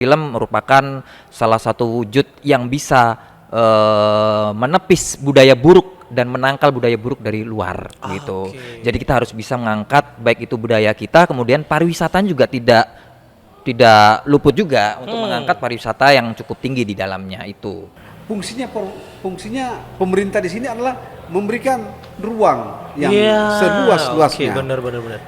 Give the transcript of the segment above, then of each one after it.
Film merupakan salah satu wujud yang bisa menepis budaya buruk dan menangkal budaya buruk dari luar gitu. Oke. Jadi kita harus bisa mengangkat baik itu budaya kita, kemudian pariwisata juga tidak luput juga untuk mengangkat pariwisata yang cukup tinggi di dalamnya itu. Fungsinya pemerintah di sini adalah memberikan ruang yang Iya, seluas-luasnya. Oke, benar.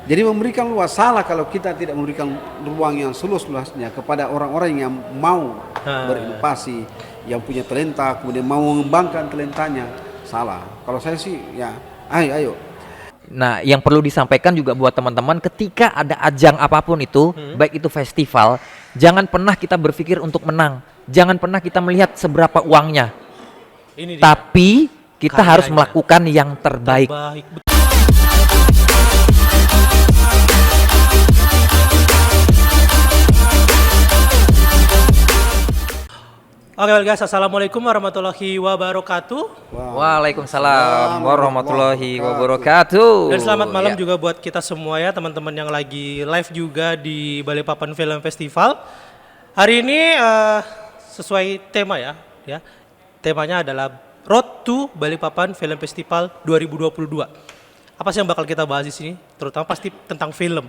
Jadi memberikan luas, salah kalau kita tidak memberikan ruang yang seluas-luasnya kepada orang-orang yang mau berinovasi, yang punya talenta, kemudian mau mengembangkan talentanya. Salah. Kalau saya sih ya, ayo. Nah, yang perlu disampaikan juga buat teman-teman ketika ada ajang apapun itu, baik itu festival, jangan pernah kita berpikir untuk menang. Jangan pernah kita melihat seberapa uangnya. Ini dia. Tapi kita harus Karyanya. melakukan yang terbaik. Baik. Oke, guys, assalamualaikum warahmatullahi wabarakatuh. Waalaikumsalam warahmatullahi wabarakatuh. Dan selamat malam Ya. juga buat kita semua ya, teman-teman yang lagi live juga di Balikpapan Film Festival. Hari ini sesuai tema ya. Temanya adalah Road to Balikpapan Film Festival 2022. Apa sih yang bakal kita bahas di sini? Terutama pasti tentang film.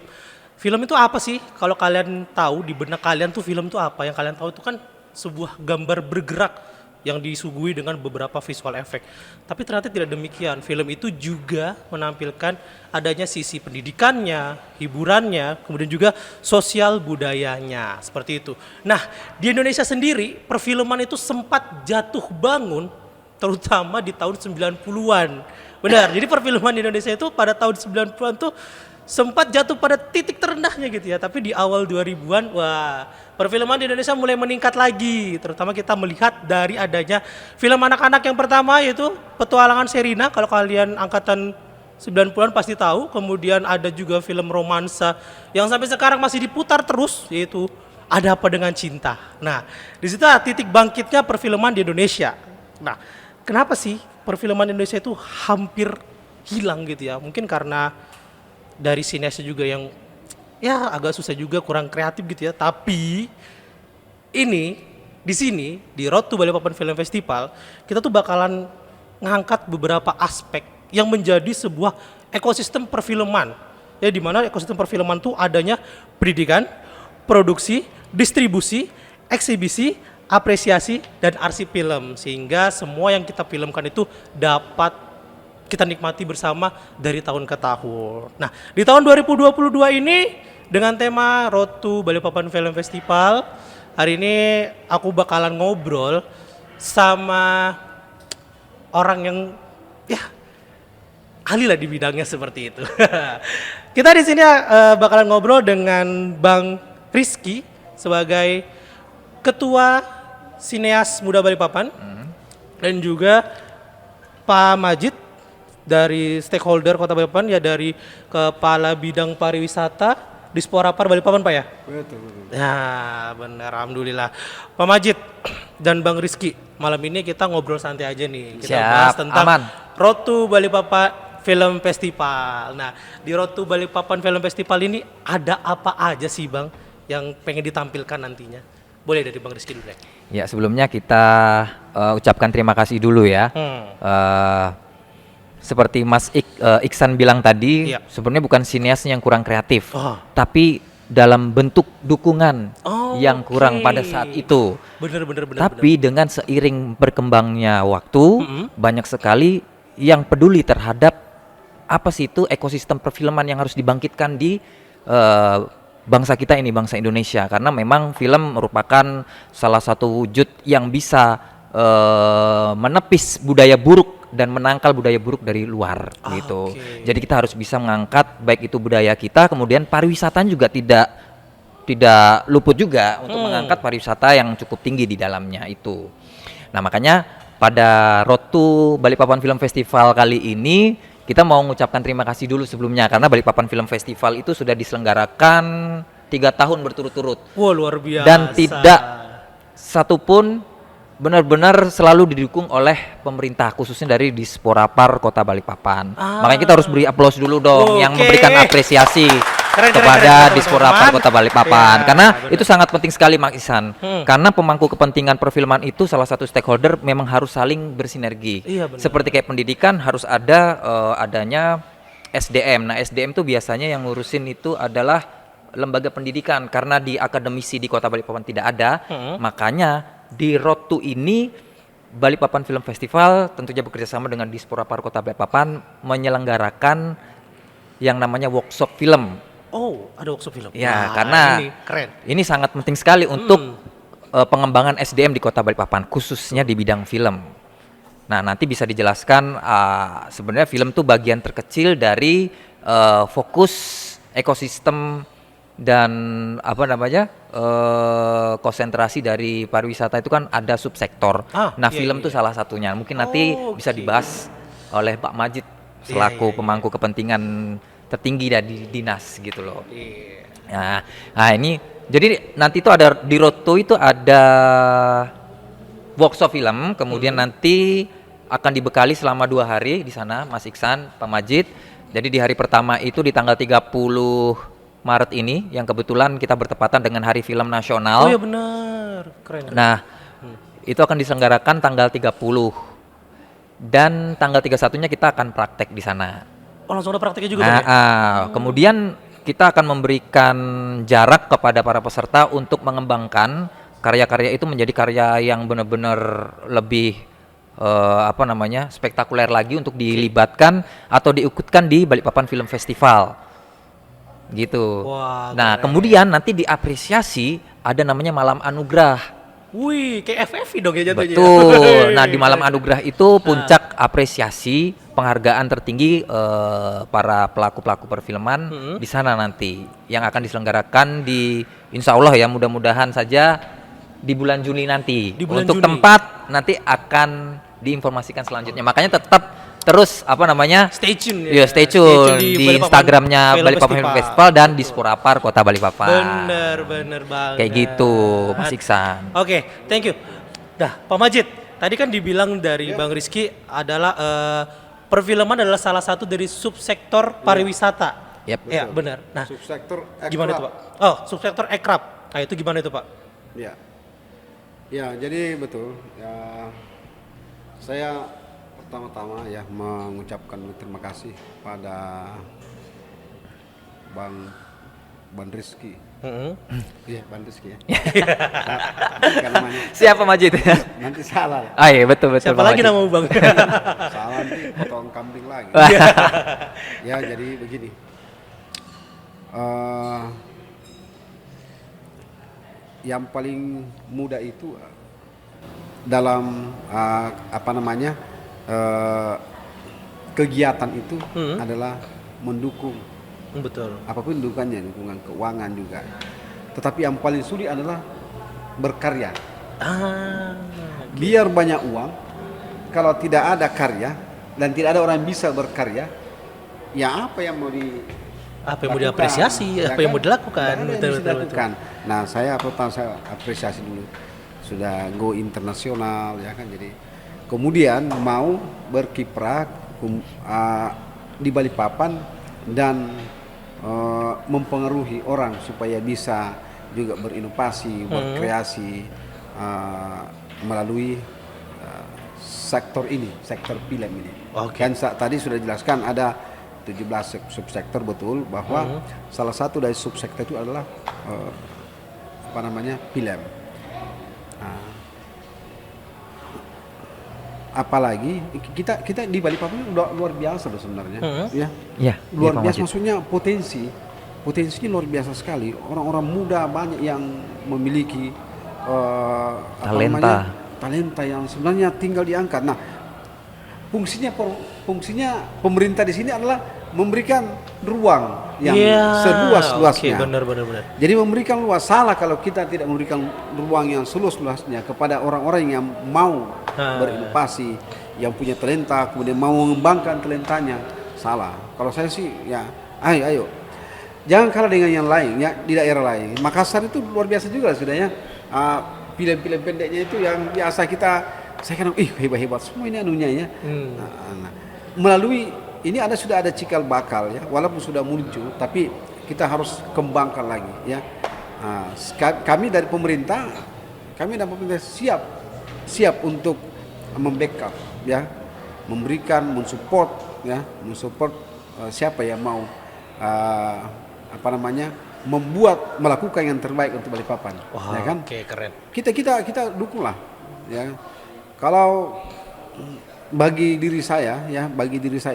Film itu apa sih? Kalau kalian tahu di benak kalian tuh film itu apa? Yang kalian tahu itu kan sebuah gambar bergerak yang disuguhi dengan beberapa visual effect. Tapi ternyata tidak demikian. Film itu juga menampilkan adanya sisi pendidikannya, hiburannya, kemudian juga sosial budayanya. Seperti itu. Nah, di Indonesia sendiri, perfilman itu sempat jatuh bangun terutama di tahun 90-an. Benar, jadi perfilman di Indonesia itu pada tahun 90-an tuh sempat jatuh pada titik terendahnya gitu ya. Tapi di awal 2000-an, wah, perfilman di Indonesia mulai meningkat lagi. Terutama kita melihat dari adanya film anak-anak yang pertama yaitu Petualangan Sherina. Kalau kalian angkatan 90-an pasti tahu. Kemudian ada juga film romansa yang sampai sekarang masih diputar terus, yaitu Ada Apa Dengan Cinta. Nah, di situ titik bangkitnya perfilman di Indonesia. Nah, kenapa sih perfilman Indonesia itu hampir hilang gitu ya? Mungkin karena dari sinesnya juga yang ya agak susah juga, kurang kreatif gitu ya. Tapi ini di sini di Road to Balikpapan Film Festival kita tuh bakalan ngangkat beberapa aspek yang menjadi sebuah ekosistem perfilman. Ya, di mana ekosistem perfilman tuh adanya pendidikan, produksi, distribusi, eksibisi, apresiasi, dan arsip film, sehingga semua yang kita filmkan itu dapat kita nikmati bersama dari tahun ke tahun. Nah, di tahun 2022 ini dengan tema Road to Balikpapan Film Festival, hari ini aku bakalan ngobrol sama orang yang ya ahli lah di bidangnya seperti itu. Kita di sini bakalan ngobrol dengan Bang Rizky sebagai Ketua Sineas Muda Balikpapan dan juga Pak Majid dari stakeholder Kota Balikpapan, ya dari Kepala Bidang Pariwisata Disporapar Balikpapan, Pak ya? Betul. Ya benar, alhamdulillah. Pak Majid dan Bang Rizky, malam ini kita ngobrol santai aja nih. Kita Siap, bahas tentang aman. Road to Balikpapan Film Festival. Nah, di Road to Balikpapan Film Festival ini ada apa aja sih Bang yang pengen ditampilkan nantinya? Boleh dari Bang Rizky dulu ya. Ya, sebelumnya kita ucapkan terima kasih dulu ya. Seperti Mas Iksan bilang tadi, Iya. sebenarnya bukan sineasnya yang kurang kreatif, Oh. tapi dalam bentuk dukungan yang Oke. kurang pada saat itu. Bener. Tapi dengan seiring berkembangnya waktu, banyak sekali yang peduli terhadap apa sih itu ekosistem perfilman yang harus dibangkitkan di bangsa kita ini, bangsa Indonesia. Karena memang film merupakan salah satu wujud yang bisa menepis budaya buruk dan menangkal budaya buruk dari luar gitu. Oke. Jadi kita harus bisa mengangkat baik itu budaya kita, kemudian pariwisata juga tidak luput juga untuk mengangkat pariwisata yang cukup tinggi di dalamnya itu. Nah, makanya pada Road to Balikpapan Film Festival kali ini kita mau mengucapkan terima kasih dulu sebelumnya, karena Balikpapan Film Festival itu sudah diselenggarakan 3 tahun berturut-turut. Wah, luar biasa. Dan tidak satupun benar-benar selalu didukung oleh pemerintah, khususnya dari Disporapar Kota Balikpapan. Makanya kita harus beri aplaus dulu dong yang Oke. memberikan apresiasi kepada Disporapar teman-teman. Kota Balikpapan. Ya, Karena benar. itu sangat penting sekali, Mak Ihsan. Karena pemangku kepentingan perfilman itu salah satu stakeholder memang harus saling bersinergi. Iya, benar. Seperti kayak pendidikan harus ada adanya SDM. Nah, SDM tuh biasanya yang ngurusin itu adalah lembaga pendidikan, karena di akademisi di Kota Balikpapan tidak ada. Makanya di Road to ini Balikpapan Film Festival tentunya bekerjasama dengan Disporapar Kota Balikpapan menyelenggarakan yang namanya workshop film. Oh, ada workshop film. Ya, Wah, karena ini keren. ini sangat penting sekali untuk pengembangan SDM di Kota Balikpapan, khususnya di bidang film. Nah, nanti bisa dijelaskan sebenarnya film itu bagian terkecil dari fokus ekosistem dan konsentrasi dari pariwisata itu kan ada subsektor. Nah, Iya, film itu iya. salah satunya. Mungkin nanti bisa Oke. dibahas oleh Pak Majid iya, selaku iya. pemangku kepentingan tertinggi dari dinas gitu loh. Iya. Nah, ini jadi nanti itu ada di Roto itu ada workshop film, kemudian nanti akan dibekali selama 2 hari di sana, Mas Iksan, Pak Majid. Jadi di hari pertama itu di tanggal 30 Maret ini, yang kebetulan kita bertepatan dengan Hari Film Nasional. Oh iya benar, keren. Nah, itu akan diselenggarakan tanggal 30 dan tanggal 31-nya kita akan praktek di sana. Oh langsung ada prakteknya juga Bang, ya? Kemudian kita akan memberikan jarak kepada para peserta untuk mengembangkan karya-karya itu menjadi karya yang benar-benar lebih spektakuler lagi untuk dilibatkan atau diikutkan di Balikpapan Film Festival. Gitu. Wah, Nah, keren. kemudian nanti diapresiasi ada namanya Malam Anugerah. Wih, kayak FFI dong ya jatuhnya. Betul. Nah, di Malam Anugerah itu puncak apresiasi penghargaan tertinggi para pelaku-pelaku perfilman di sana nanti, yang akan diselenggarakan di insya Allah ya, mudah-mudahan saja di bulan Juni nanti. Di bulan Untuk Juni. tempat nanti akan diinformasikan selanjutnya. Makanya tetap terus Stay tune Ya, stay tune di Balikpapan Instagramnya Film Balikpapan Film Festival dan di Disporapar Kota Balikpapan. Bener banget. Kayak gitu, Mas Iksan. Oke, thank you. Dah, Pak Majid, tadi kan dibilang dari Bang Rizky adalah perfilman adalah salah satu dari subsektor pariwisata. Yep. Ya, benar. Nah, Subsektor gimana itu, Pak? Oh, subsektor ekrab. Nah, itu gimana itu, Pak? Ya, ya jadi betul. Ya, saya pertama-tama ya mengucapkan terima kasih pada Bang Rizky. Iya, Bang Rizky ya. Bukan namanya. Siapa Majid? Nanti salah. Iya betul. Siapa Pak lagi Majid. nama Bang? Salah nanti potong kambing lagi. Ya, jadi begini. Yang paling mudah itu dalam kegiatan itu adalah mendukung Betul. apapun dukungannya, dukungan keuangan juga. Tetapi yang paling sulit adalah berkarya. Biar banyak uang, kalau tidak ada karya dan tidak ada orang yang bisa berkarya, ya apa yang mau diapresiasi, apa yang mau dilakukan? Betul. Nah, saya apresiasi dulu sudah go internasional ya kan, jadi kemudian mau berkiprah di Balikpapan dan mempengaruhi orang supaya bisa juga berinovasi, berkreasi melalui sektor ini, sektor film ini. Kan tadi sudah dijelaskan ada 17 subsektor, betul, bahwa salah satu dari subsektor itu adalah film. Apalagi kita di Balikpapan udah luar biasa loh sebenarnya, ya. Iya, Luar Pak biasa, Majid. maksudnya potensinya luar biasa sekali. Orang-orang muda banyak yang memiliki talenta yang sebenarnya tinggal diangkat. Nah, fungsinya pemerintah di sini adalah memberikan ruang yang seluas-luasnya. Oke, benar. Jadi memberikan luas. Salah kalau kita tidak memberikan ruang yang seluas-luasnya kepada orang-orang yang mau berinovasi, yang punya talenta, kemudian mau mengembangkan talentanya. Salah. Kalau saya sih ya, ayo. Jangan kalah dengan yang lain ya, di daerah lain. Makassar itu luar biasa juga sudah ya. Film-film pendeknya itu yang biasa saya kan hebat-hebat semua ini anunya ya. Melalui ini sudah ada cikal bakal ya, walaupun sudah muncul, tapi kita harus kembangkan lagi ya. Kami dari pemerintah siap untuk membackup ya, memberikan, mensupport ya, siapa yang mau melakukan yang terbaik untuk Balikpapan. Wah, Ya kan? oke, keren. Kita dukung lah ya. Kalau bagi diri saya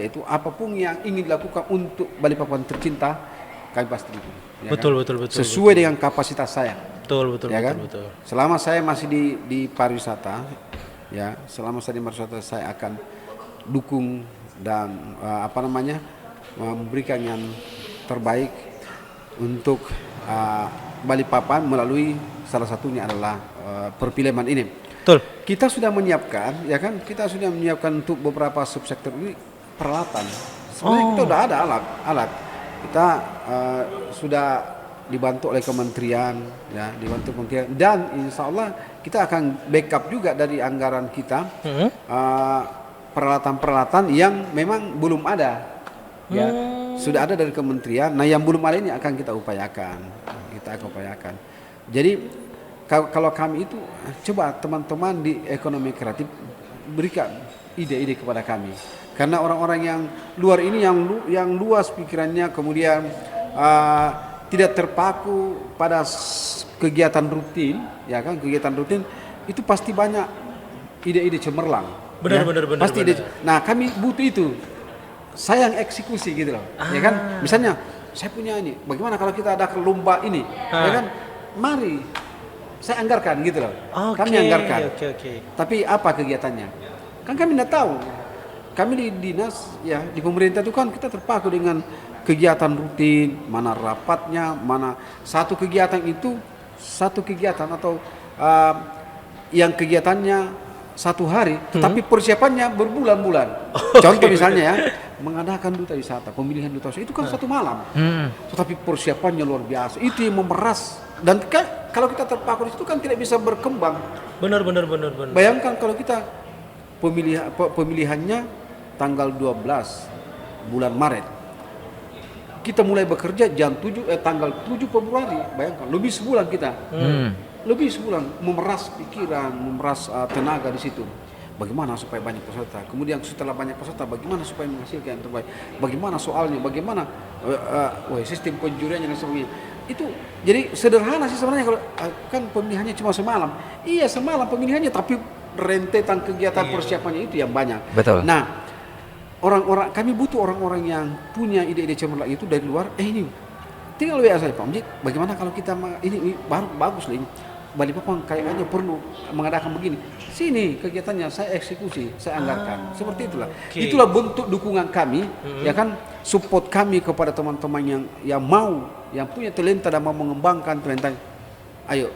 itu apapun yang ingin dilakukan untuk Balikpapan tercinta, kami pasti dukung. Ya Betul. Sesuai dengan kapasitas saya. Betul. Ya kan? Betul. Selama saya masih di pariwisata, ya, saya akan dukung dan memberikan yang terbaik untuk Balikpapan melalui salah satunya adalah perfilman ini. Betul. Kita sudah menyiapkan, ya kan? Kita sudah menyiapkan untuk beberapa subsektor ini peralatan. Sebenarnya kita sudah ada alat. Kita sudah dibantu oleh kementerian, ya, dan insya Allah kita akan backup juga dari anggaran kita peralatan-peralatan yang memang belum ada. Ya, sudah ada dari kementerian. Nah, yang belum ada ini akan kita upayakan. Jadi kalau kami itu coba teman-teman di ekonomi kreatif berikan ide-ide kepada kami. Karena orang-orang yang luar ini yang luas pikirannya, kemudian tidak terpaku pada kegiatan rutin, ya kan? Kegiatan rutin itu pasti banyak ide-ide cemerlang. Benar. Pasti ide. Nah, kami butuh itu. Saya yang eksekusi gitu loh, ya kan? Misalnya saya punya ini, bagaimana kalau kita ada lomba ini, ya kan? Mari saya anggarkan gitu loh. Kami anggarkan. Oke. Tapi apa kegiatannya? Kan kami tidak tahu. Kami di dinas, ya, di pemerintah itu kan kita terpaku dengan kegiatan rutin, mana rapatnya, mana satu kegiatan atau yang kegiatannya satu hari, tetapi persiapannya berbulan-bulan. Contoh misalnya ya, mengadakan duta wisata, pemilihan duta wisata itu kan satu malam, tetapi persiapannya luar biasa. Itu yang memeras. Dan kalau kita terpaku di situ kan tidak bisa berkembang. Benar. Bayangkan kalau kita pemilihannya tanggal 12 bulan Maret. Kita mulai bekerja tanggal 7 Februari. Bayangkan, lebih sebulan kita. Lebih sebulan memeras pikiran, memeras tenaga di situ. Bagaimana supaya banyak peserta? Kemudian setelah banyak peserta, bagaimana supaya menghasilkan yang terbaik? Bagaimana soalnya? Bagaimana sistem penjuriannya dan sebagainya? Itu jadi sederhana sih sebenarnya, kalau kan pemilihannya cuma semalam. Iya, semalam pemilihannya, tapi rentetan kegiatan persiapannya itu yang banyak. Betul. Nah, kami butuh orang-orang yang punya ide-ide cemerlang itu dari luar. Ini tinggal WA saya, Pak Mujid, bagaimana kalau kita ini baru bagus lah ini. Balikpapan kayaknya perlu mengadakan begini. Sini kegiatannya saya eksekusi, saya anggarkan. Seperti itulah. Itulah bentuk dukungan kami, ya kan, support kami kepada teman-teman yang punya talenta dan mau mengembangkan talentanya. Ayo,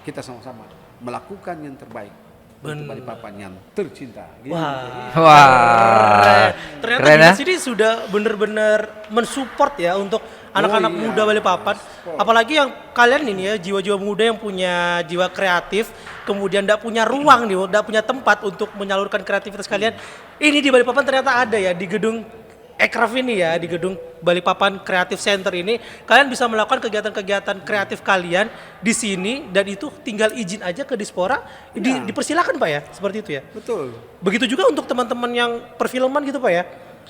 kita sama-sama melakukan yang terbaik untuk Balikpapan yang tercinta. Gitu. Wah. Ternyata Keren, dinas ini sudah benar-benar mensupport ya untuk anak-anak muda Balikpapan. Apalagi yang kalian ini ya, jiwa-jiwa muda yang punya jiwa kreatif, kemudian tidak punya ruang nih, tidak punya tempat untuk menyalurkan kreativitas kalian. Ini di Balikpapan ternyata ada ya, di gedung Ekraf ini ya, di gedung Balikpapan Creative Center ini, kalian bisa melakukan kegiatan-kegiatan kreatif kalian di sini, dan itu tinggal izin aja ke Dispora, dipersilakan Pak ya, seperti itu ya. Betul. Begitu juga untuk teman-teman yang perfilman gitu Pak ya.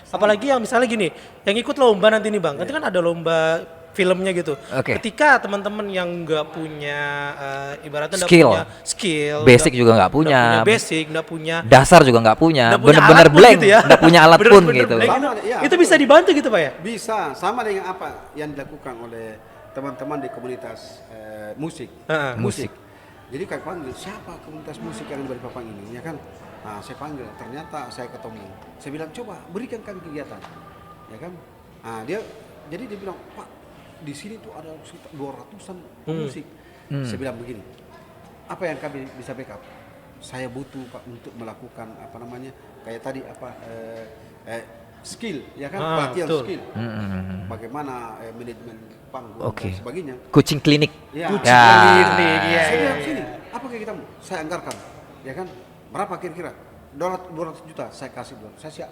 Apalagi yang misalnya gini, yang ikut lomba nanti nih Bang, nanti kan ada lomba filmnya gitu. Ketika teman-teman yang nggak punya ibaratnya nggak punya skill, basic juga nggak punya, nggak punya dasar juga nggak punya, bener-bener alat pun blank, gitu ya. nggak punya alat pun gitu. Sama, ya, Itu bisa dibantu gitu Pak ya? Bisa, sama dengan apa yang dilakukan oleh teman-teman di komunitas musik. Musik. Jadi kami panggil, siapa komunitas musik yang ada di Balikpapan ini, ya kan? Nah, saya panggil, ternyata saya ketemu. Saya bilang, coba berikan kami kegiatan, ya kan? Nah, dia bilang, Pak, di sini tuh ada sekitar 200-an musik. Saya bilang begini, apa yang kami bisa backup? Saya butuh Pak untuk melakukan kayak tadi skill, ya kan, pelatihan skill. Bagaimana manajemen panggung dan sebagainya. Coaching klinik. Ya. Klinik, iya. Saya bilang sini, apa kegiatanmu? Saya anggarkan, ya kan? Berapa kira-kira? 200 juta saya kasih dulu. Saya siap.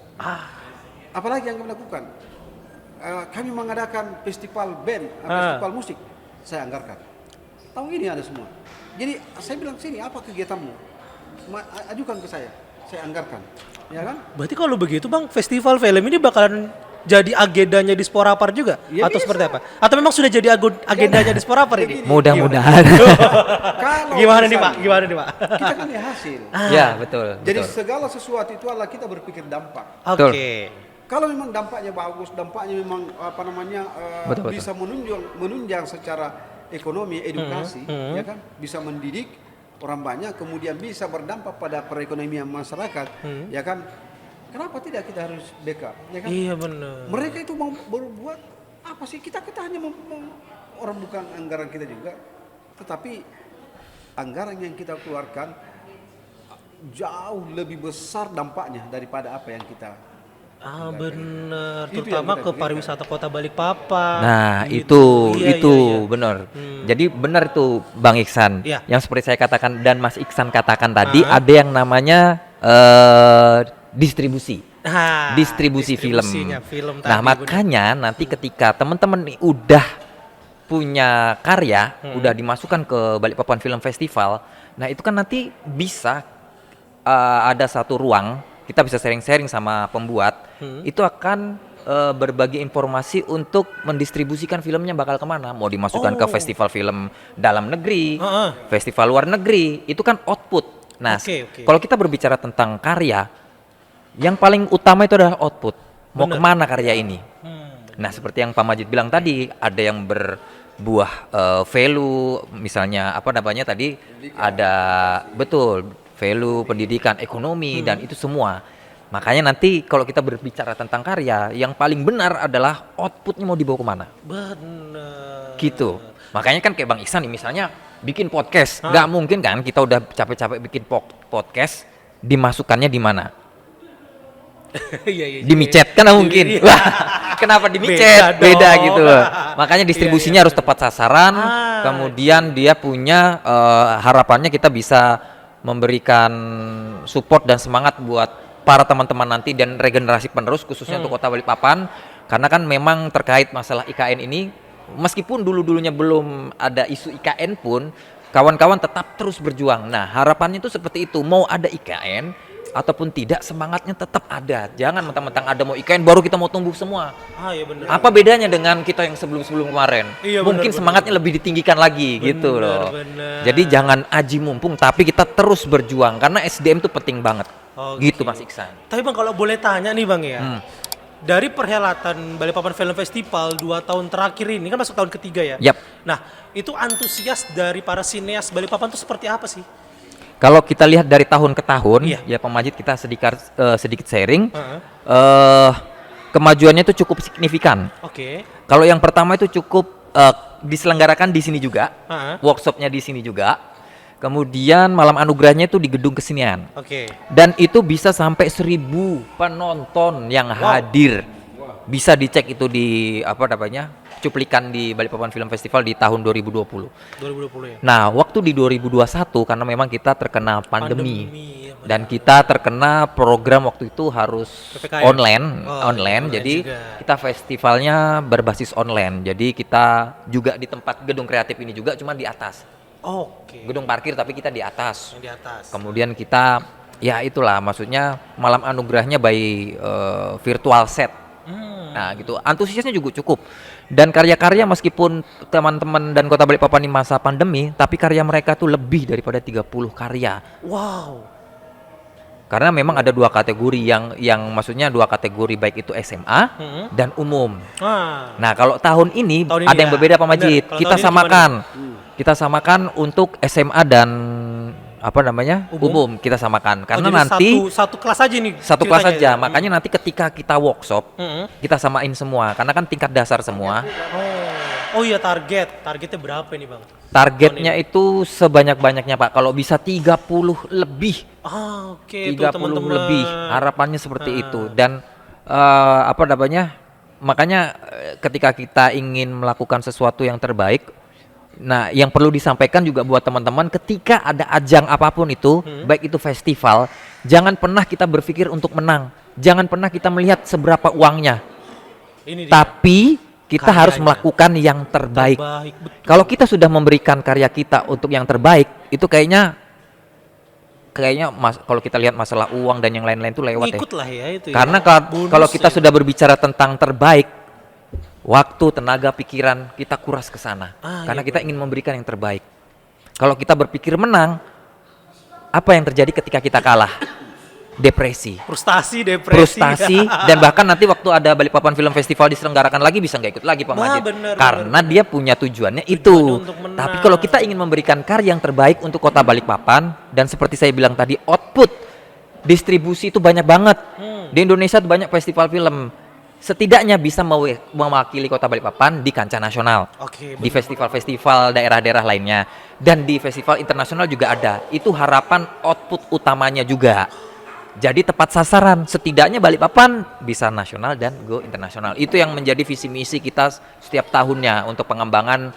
Apalagi yang kami lakukan? kami mengadakan festival band, festival musik, saya anggarkan. Tahun ini ada semua. Jadi saya bilang sini apa kegiatanmu? Ajukan ke saya anggarkan, ya kan? Berarti kalau begitu Bang, festival film ini bakalan jadi agendanya di Sporapar juga? Ya, atau bisa. seperti apa? Atau memang sudah jadi agendanya di Sporapar ini? Mudah-mudahan. Kalau Gimana nih Pak? misalnya, Gimana nih Pak? Kita kan lihat hasil. Ya, betul. Jadi betul. segala sesuatu itu adalah kita berpikir dampak. Oke. Kalau memang dampaknya bagus, dampaknya memang Betul, bisa menunjang secara ekonomi, edukasi, ya kan, bisa mendidik orang banyak, kemudian bisa berdampak pada perekonomian masyarakat, ya kan. Kenapa tidak kita harus backup, ya kan? Iya benar. Mereka itu mau berbuat apa sih? Kita hanya orang bukan anggaran kita juga, tetapi anggaran yang kita keluarkan jauh lebih besar dampaknya daripada apa yang kita. Benar, Itu terutama yang kita ke pariwisata Kota Balikpapan. Nah, gitu. Iya, itu iya. benar. Jadi benar tuh Bang Iksan. Iya. Yang seperti saya katakan dan Mas Iksan katakan tadi, Ah. ada yang namanya distribusi. Nah, Distribusi film. distribusinya film Nah, tadi, makanya nanti ketika teman-teman nih udah punya karya, udah dimasukkan ke Balikpapan Film Festival, nah itu kan nanti bisa ada satu ruang, kita bisa sharing-sharing sama pembuat, itu akan berbagi informasi untuk mendistribusikan filmnya bakal kemana, mau dimasukkan ke festival film dalam negeri, festival luar negeri, itu kan output. Nah, Oke. kalau kita berbicara tentang karya, yang paling utama itu adalah output. Mau kemana karya ini? Nah, seperti yang Pak Majid bilang tadi, ada yang berbuah value, misalnya apa namanya tadi, ada betul value, pendidikan, ekonomi, dan itu semua. Makanya nanti kalau kita berbicara tentang karya, yang paling benar adalah outputnya mau dibawa kemana. Benar. Gitu. Makanya kan kayak Bang Iksan nih misalnya bikin podcast, nggak mungkin kan kita udah capek-capek bikin podcast, dimasukkannya di mana? Iya. Di micet kan nggak mungkin. Iya. Wah, kenapa di micet? Beda Beda dong. gitu loh. Makanya distribusinya Iya. harus tepat sasaran. Kemudian dia punya harapannya kita bisa memberikan support dan semangat buat para teman-teman nanti dan regenerasi penerus khususnya untuk Kota Balikpapan, karena kan memang terkait masalah IKN ini, meskipun dulu-dulunya belum ada isu IKN pun kawan-kawan tetap terus berjuang. Nah, harapannya itu seperti itu, mau ada IKN ataupun tidak, semangatnya tetap ada. Jangan mentang-mentang ada mau IKN baru kita mau tumbuh semua. Iya benar. Apa bedanya dengan kita yang sebelum-sebelum kemarin? Iya, Mungkin benar, semangatnya lebih ditinggikan lagi gitu loh. benar. Jadi jangan aji mumpung, tapi kita terus berjuang karena SDM itu penting banget. Oke. Gitu Mas Iksan. Tapi Bang, kalau boleh tanya nih Bang ya. Dari perhelatan Balikpapan Film Festival 2 tahun terakhir ini, kan masuk tahun ketiga ya. Yap. Nah, itu antusias dari para sineas Balikpapan itu seperti apa sih? Kalau kita lihat dari tahun ke tahun, Iya. ya Pak Majid kita sedikit sharing, kemajuannya itu cukup signifikan. Oke. Kalau yang pertama itu cukup diselenggarakan di sini juga, Heeh. workshopnya di sini juga. Kemudian malam anugerahnya itu di Gedung Kesenian. Oke. Dan itu bisa sampai 1.000 penonton yang hadir. Bisa dicek itu di apa namanya, cuplikan di Balikpapan Film Festival di tahun 2020. 2020 ya. Nah, waktu di 2021 karena memang kita terkena pandemi, ya, benar. dan kita terkena program waktu itu harus PPKM. online. online Jadi juga. kita festivalnya berbasis online. Jadi kita juga di tempat gedung kreatif ini juga, cuma di atas. Oke. Gedung parkir tapi kita di atas. Yang di atas. Kemudian kita ya itulah maksudnya malam anugerahnya by virtual set. Nah gitu, antusiasnya juga cukup. Dan karya-karya meskipun teman-teman dan Kota Balikpapan di masa pandemi, tapi karya mereka tuh lebih daripada 30 karya. Wow. Karena memang ada dua kategori yang maksudnya dua kategori, baik itu SMA dan umum. Nah, kalau tahun ini Tahun ini ada yang ya, berbeda Pak Majid. bener. Kalau Kita tahun ini samakan. Kita samakan untuk SMA dan apa namanya? Umum. Kita samakan. Karena jadi nanti satu kelas aja nih. satu kelas ceritanya saja. ya? Makanya nanti ketika kita workshop, kita samain semua. Karena kan tingkat dasar semua. Oh iya, targetnya berapa ini Bang? Targetnya itu sebanyak-banyaknya Pak. Kalau bisa 30 lebih. Oke, 30 tuh teman-teman. lebih. Harapannya seperti itu. Dan apa namanya? Makanya ketika kita ingin melakukan sesuatu yang terbaik, nah yang perlu disampaikan juga buat teman-teman, ketika ada ajang apapun itu, baik itu festival, jangan pernah kita berpikir untuk menang. Jangan pernah kita melihat seberapa uangnya. Ini dia. Tapi kita harus Karyanya. melakukan yang terbaik. Betul. Kalau kita sudah memberikan karya kita untuk yang terbaik, itu kayaknya kalau kita lihat masalah uang dan yang lain-lain itu lewat Ngikut lah ya itu. Karena ya. Bonus kalau kita ya. sudah berbicara tentang terbaik, waktu, tenaga, pikiran kita kuras ke sana. Karena iya kita ingin memberikan yang terbaik. Kalau kita berpikir menang, apa yang terjadi ketika kita kalah? Depresi. Frustasi, depresi. Dan bahkan nanti waktu ada Balikpapan Film Festival diselenggarakan lagi bisa nggak ikut lagi Pak Majid. Karena dia punya tujuannya itu. untuk menang. Tapi kalau kita ingin memberikan karya yang terbaik untuk Kota Balikpapan, dan seperti saya bilang tadi, output distribusi itu banyak banget. Di Indonesia itu banyak festival film. Setidaknya bisa mewakili Kota Balikpapan di kancah nasional. Oke, Di festival-festival daerah-daerah lainnya, dan di festival internasional juga ada. Itu harapan output utamanya juga. Jadi tepat sasaran, setidaknya Balikpapan bisa nasional dan go internasional. Itu yang menjadi visi misi kita setiap tahunnya untuk pengembangan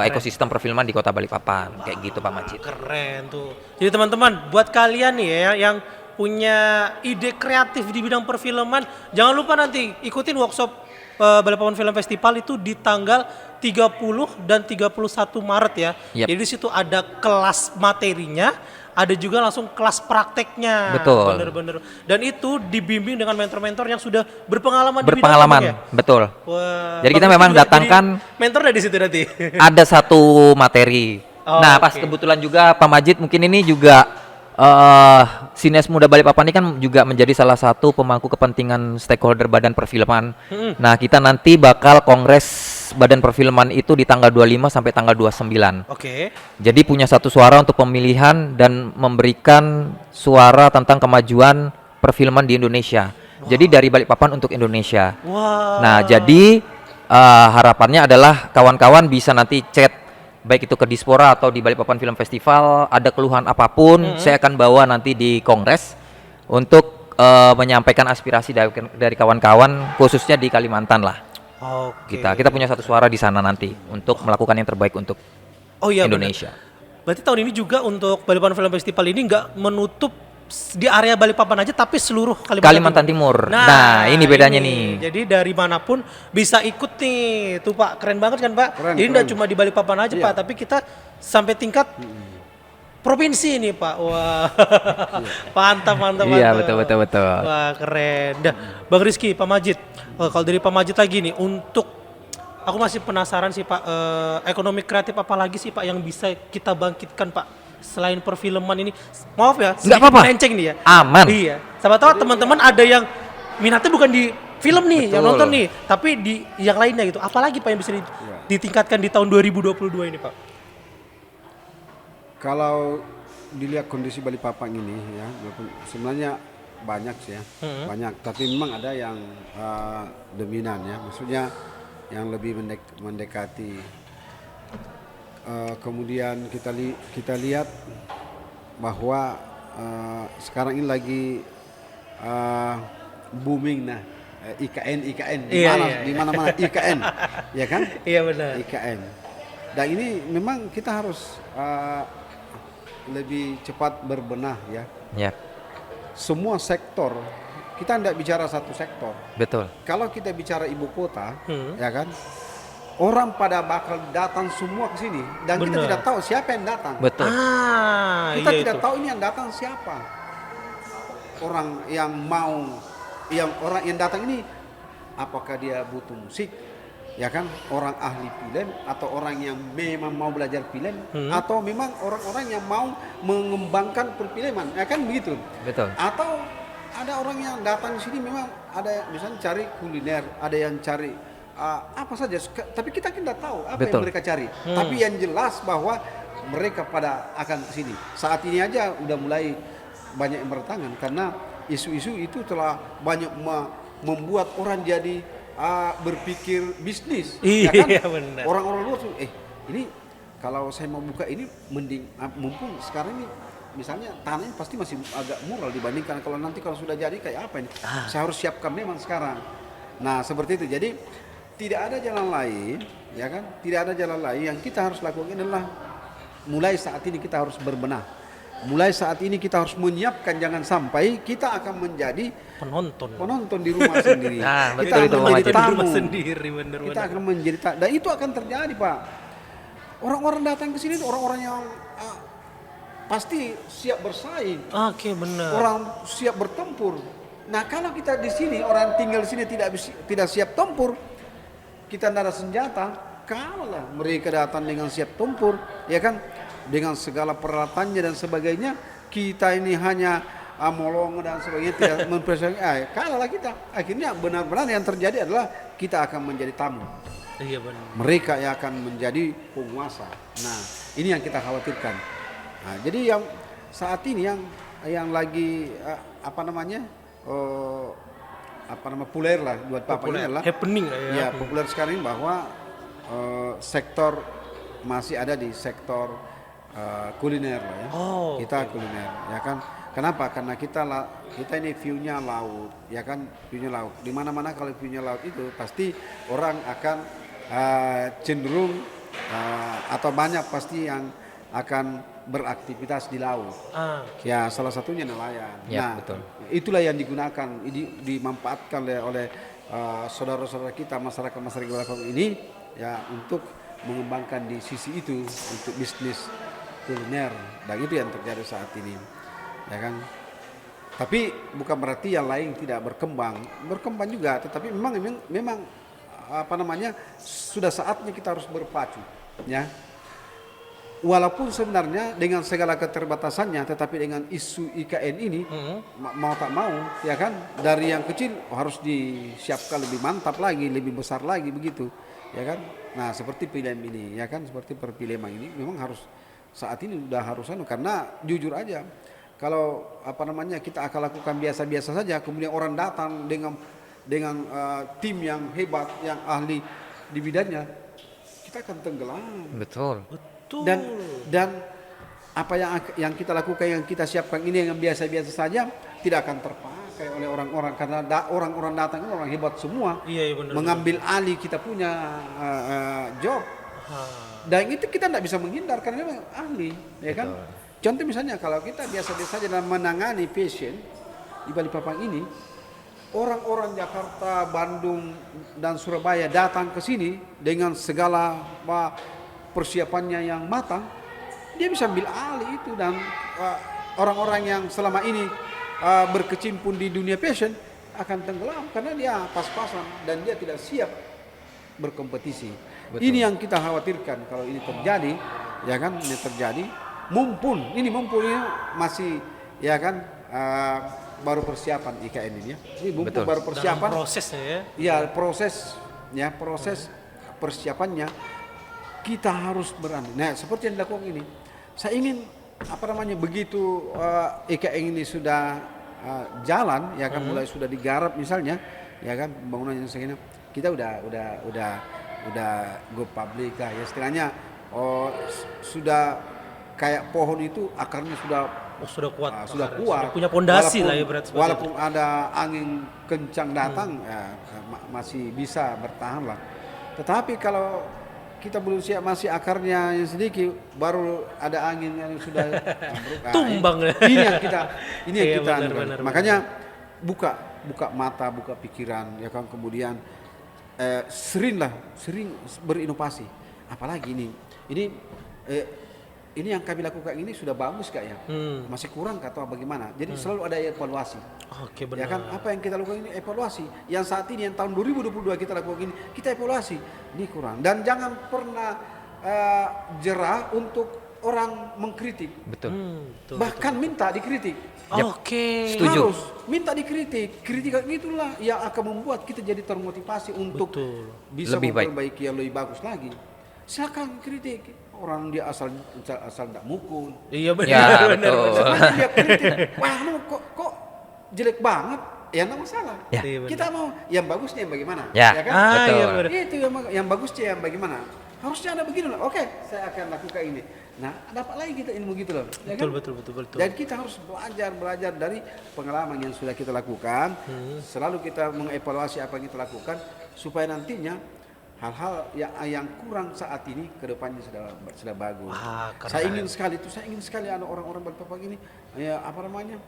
ekosistem perfilman di Kota Balikpapan. Kayak gitu Pak Majid. Keren tuh. Jadi teman-teman, buat kalian nih ya yang punya ide kreatif di bidang perfilman, jangan lupa nanti ikutin workshop Balikpapan Film Festival itu di tanggal 30 dan 31 Maret ya. Yep. Jadi di situ ada kelas materinya, ada juga langsung kelas prakteknya. Betul. Bener-bener. Dan itu dibimbing dengan mentor-mentor yang sudah berpengalaman di bidang Berpengalaman, ya. betul. Wah, Jadi kita bagus memang juga datangkan jadi mentor dari situ nanti. ada satu materi. Oh, Nah, pas oke. kebetulan juga Pak Majid mungkin ini juga Sines Muda Balikpapan ini kan juga menjadi salah satu pemangku kepentingan stakeholder Badan Perfilman. Nah, kita nanti bakal kongres Badan Perfilman itu di tanggal 25 sampai tanggal 29. Oke. Jadi punya satu suara untuk pemilihan dan memberikan suara tentang kemajuan perfilman di Indonesia. Jadi dari Balikpapan untuk Indonesia. Wah. Nah, jadi harapannya adalah kawan-kawan bisa nanti chat baik itu ke Dispora atau di Balikpapan Film Festival, ada keluhan apapun, saya akan bawa nanti di kongres untuk menyampaikan aspirasi dari kawan-kawan khususnya di Kalimantan lah. Oke. Kita punya satu suara di sana nanti untuk melakukan yang terbaik untuk Indonesia. Benar. Berarti tahun ini juga untuk Balikpapan Film Festival ini nggak menutup di area Balikpapan aja, tapi seluruh Kalimantan Timur. Nah, ini bedanya nih. Jadi dari manapun bisa ikut nih, tuh Pak, keren banget kan Pak? Keren, Jadi nggak keren. cuma di Balikpapan aja Iya. Pak, tapi kita sampai tingkat provinsi nih Pak. Wah, mantap. Iya, betul. Wah, keren. Dah, Bang Rizky, Pak Majid. Kalau dari Pak Majid lagi nih, untuk aku masih penasaran sih Pak, ekonomi kreatif apa lagi sih Pak yang bisa kita bangkitkan Pak? Selain perfilman ini, maaf ya, Nggak sedikit apa-apa. melenceng nih ya. Aman. Iya. Sama tahu teman-teman ada yang minatnya bukan di film nih, yang Betul. nonton nih, tapi di yang lainnya gitu. Apalagi Pak yang bisa ditingkatkan di tahun 2022 ini Pak? Kalau dilihat kondisi Balikpapan ini ya, sebenarnya banyak sih ya, banyak. Tapi memang ada yang dominan ya, maksudnya yang lebih mendekati. Kemudian kita lihat bahwa sekarang ini lagi booming IKN di mana-mana IKN ya kan? Iya benar. IKN. Dan ini memang kita harus lebih cepat berbenah ya. Ya, Semua sektor, kita tidak bicara satu sektor. betul. Kalau kita bicara ibu kota, ya kan, orang pada bakal datang semua ke sini dan kita Benar. tidak tahu siapa yang datang. Betul. Kita iya tidak itu. tahu ini yang datang siapa. Orang yang orang yang datang ini, apakah dia butuh musik, ya kan, orang ahli film atau orang yang memang mau belajar film atau memang orang-orang yang mau mengembangkan perfilman, ya kan begitu. Betul. Atau ada orang yang datang di sini memang ada misalnya cari kuliner, ada yang cari apa saja, tapi kita kan tidak tahu apa Betul. yang mereka cari. Tapi yang jelas bahwa mereka pada akan ke sini. Saat ini aja udah mulai banyak yang berdatangan karena isu-isu itu telah banyak membuat orang jadi berpikir bisnis. Iya, ya kan? benar. Orang-orang luar tuh, ini kalau saya mau buka ini mending mumpung sekarang ini misalnya tanahnya pasti masih agak murah dibandingkan kalau nanti kalau sudah jadi kayak apa ini. Saya harus siapkan memang sekarang. Nah, seperti itu. Jadi tidak ada jalan lain, ya kan? Tidak ada jalan lain yang kita harus lakukan adalah mulai saat ini kita harus berbenah. mulai saat ini kita harus menyiapkan, jangan sampai kita akan menjadi penonton di rumah sendiri. Nah, Kita betul itu, akan Bang menjadi Majid. di tamu. rumah sendiri, bener-bener. Kita akan menjadi dan itu akan terjadi, Pak. Orang-orang datang ke sini orang-orang yang pasti siap bersaing. Oke, benar. Orang siap bertempur. Nah, kalau kita di sini orang tinggal di sini tidak siap tempur, kita tidak ada senjata, kalahlah mereka datang dengan siap tempur, ya kan? Dengan segala peralatannya dan sebagainya, kita ini hanya molong dan sebagainya, tidak mempersiapkan, kalahlah kita. Akhirnya benar-benar yang terjadi adalah kita akan menjadi tamu. Iya benar. Mereka yang akan menjadi penguasa. Nah, ini yang kita khawatirkan. Nah, jadi yang saat ini yang lagi populer lah buat Papa ini adalah happening lah ya. ya populer sekarang ini bahwa sektor masih ada di sektor kuliner lah ya. Kita kuliner ya kan. Kenapa? Karena kita ini view-nya laut ya kan, view-nya laut. Di mana-mana kalau view-nya laut itu pasti orang akan cenderung atau banyak pasti yang akan beraktivitas di laut. Ya salah satunya nelayan. Ya, Nah, betul. itulah yang digunakan, dimanfaatkan oleh saudara-saudara kita, masyarakat ini ya untuk mengembangkan di sisi itu untuk bisnis kuliner, dan itu yang terjadi saat ini, ya kan. Tapi bukan berarti yang lain tidak berkembang juga, tetapi memang sudah saatnya kita harus berpacu, ya. Walaupun sebenarnya dengan segala keterbatasannya, tetapi dengan isu IKN ini mau tak mau, ya kan, dari yang kecil harus disiapkan lebih mantap lagi, lebih besar lagi begitu, ya kan. Nah seperti film ini, ya kan, seperti perfilman ini memang harus saat ini udah harus karena jujur aja, kalau kita akan lakukan biasa-biasa saja, kemudian orang datang dengan tim yang hebat, yang ahli di bidangnya, kita akan tenggelam. Betul. Dan apa yang kita lakukan, yang kita siapkan ini yang biasa-biasa saja tidak akan terpakai oleh orang-orang, karena orang-orang datang ini orang hebat semua. Iya, benar. Mengambil alih kita punya job. Dan itu kita tidak bisa menghindar karena memang ahli, ya kan? Contoh misalnya kalau kita biasa-biasa saja dalam menangani pasien di Balikpapan ini, orang-orang Jakarta, Bandung dan Surabaya datang ke sini dengan segala persiapannya yang matang, dia bisa ambil alih itu, dan orang-orang yang selama ini berkecimpung di dunia passion akan tenggelam karena dia pas-pasan dan dia tidak siap berkompetisi. Betul. Ini yang kita khawatirkan kalau ini terjadi, ya kan, ini terjadi. Mumpun ini masih, ya kan, baru persiapan IKN ini ya. Ini mumpun Betul. baru persiapan. Dalam prosesnya ya. Ya proses persiapannya kita harus berani. Nah seperti yang dilakukan ini, saya ingin begitu IKN ini sudah jalan, ya kan, mulai sudah digarap misalnya, ya kan, pembangunan yang segini, kita udah go public lah ya, istilahnya sudah kayak pohon itu akarnya sudah kuat. sudah kuat, punya pondasi lah ya, berarti. Walaupun ada angin kencang datang, ya, masih bisa bertahan lah. Tetapi kalau kita belum siap, masih akarnya yang sedikit, baru ada angin yang sudah tumbang. Ini yang kita Iya, benar. Makanya buka mata, buka pikiran, ya kan, kemudian sering berinovasi. Apalagi ini yang kami lakukan ini sudah bagus kak ya, masih kurang atau bagaimana? Jadi selalu ada evaluasi. Oke, benar. Ya kan, apa yang kita lakukan ini evaluasi. Yang saat ini yang tahun 2022 kita lakukan ini, kita evaluasi. Ini kurang, dan jangan pernah jerah untuk orang mengkritik. Betul. Bahkan minta dikritik. Oke. Setuju. Harus minta dikritik. Kritikan itulah yang akan membuat kita jadi termotivasi untuk bisa Lebih baik. memperbaiki yang lebih bagus lagi. Silakan kritik. Orang dia asal tidak mukul. Iya benar. Ya, benar. betul. Sekarang dia kritik. Wah, lu kok jelek banget. Ya enggak masalah. Ya. Kita mau yang bagusnya yang bagaimana? Ya. kan? Betul. Iya benar. Itu yang bagusnya yang bagaimana? Harusnya ada begini loh. Oke, saya akan lakukan ini. Nah, dapat lagi kita ilmu gitu loh. Ya kan? Betul. Dan kita harus belajar dari pengalaman yang sudah kita lakukan. Selalu kita mengevaluasi apa yang kita lakukan supaya nantinya hal-hal yang kurang saat ini ke depannya sudah bagus. Wah, keren. Saya ingin sekali ada orang-orang Balikpapan ini ya apa namanya?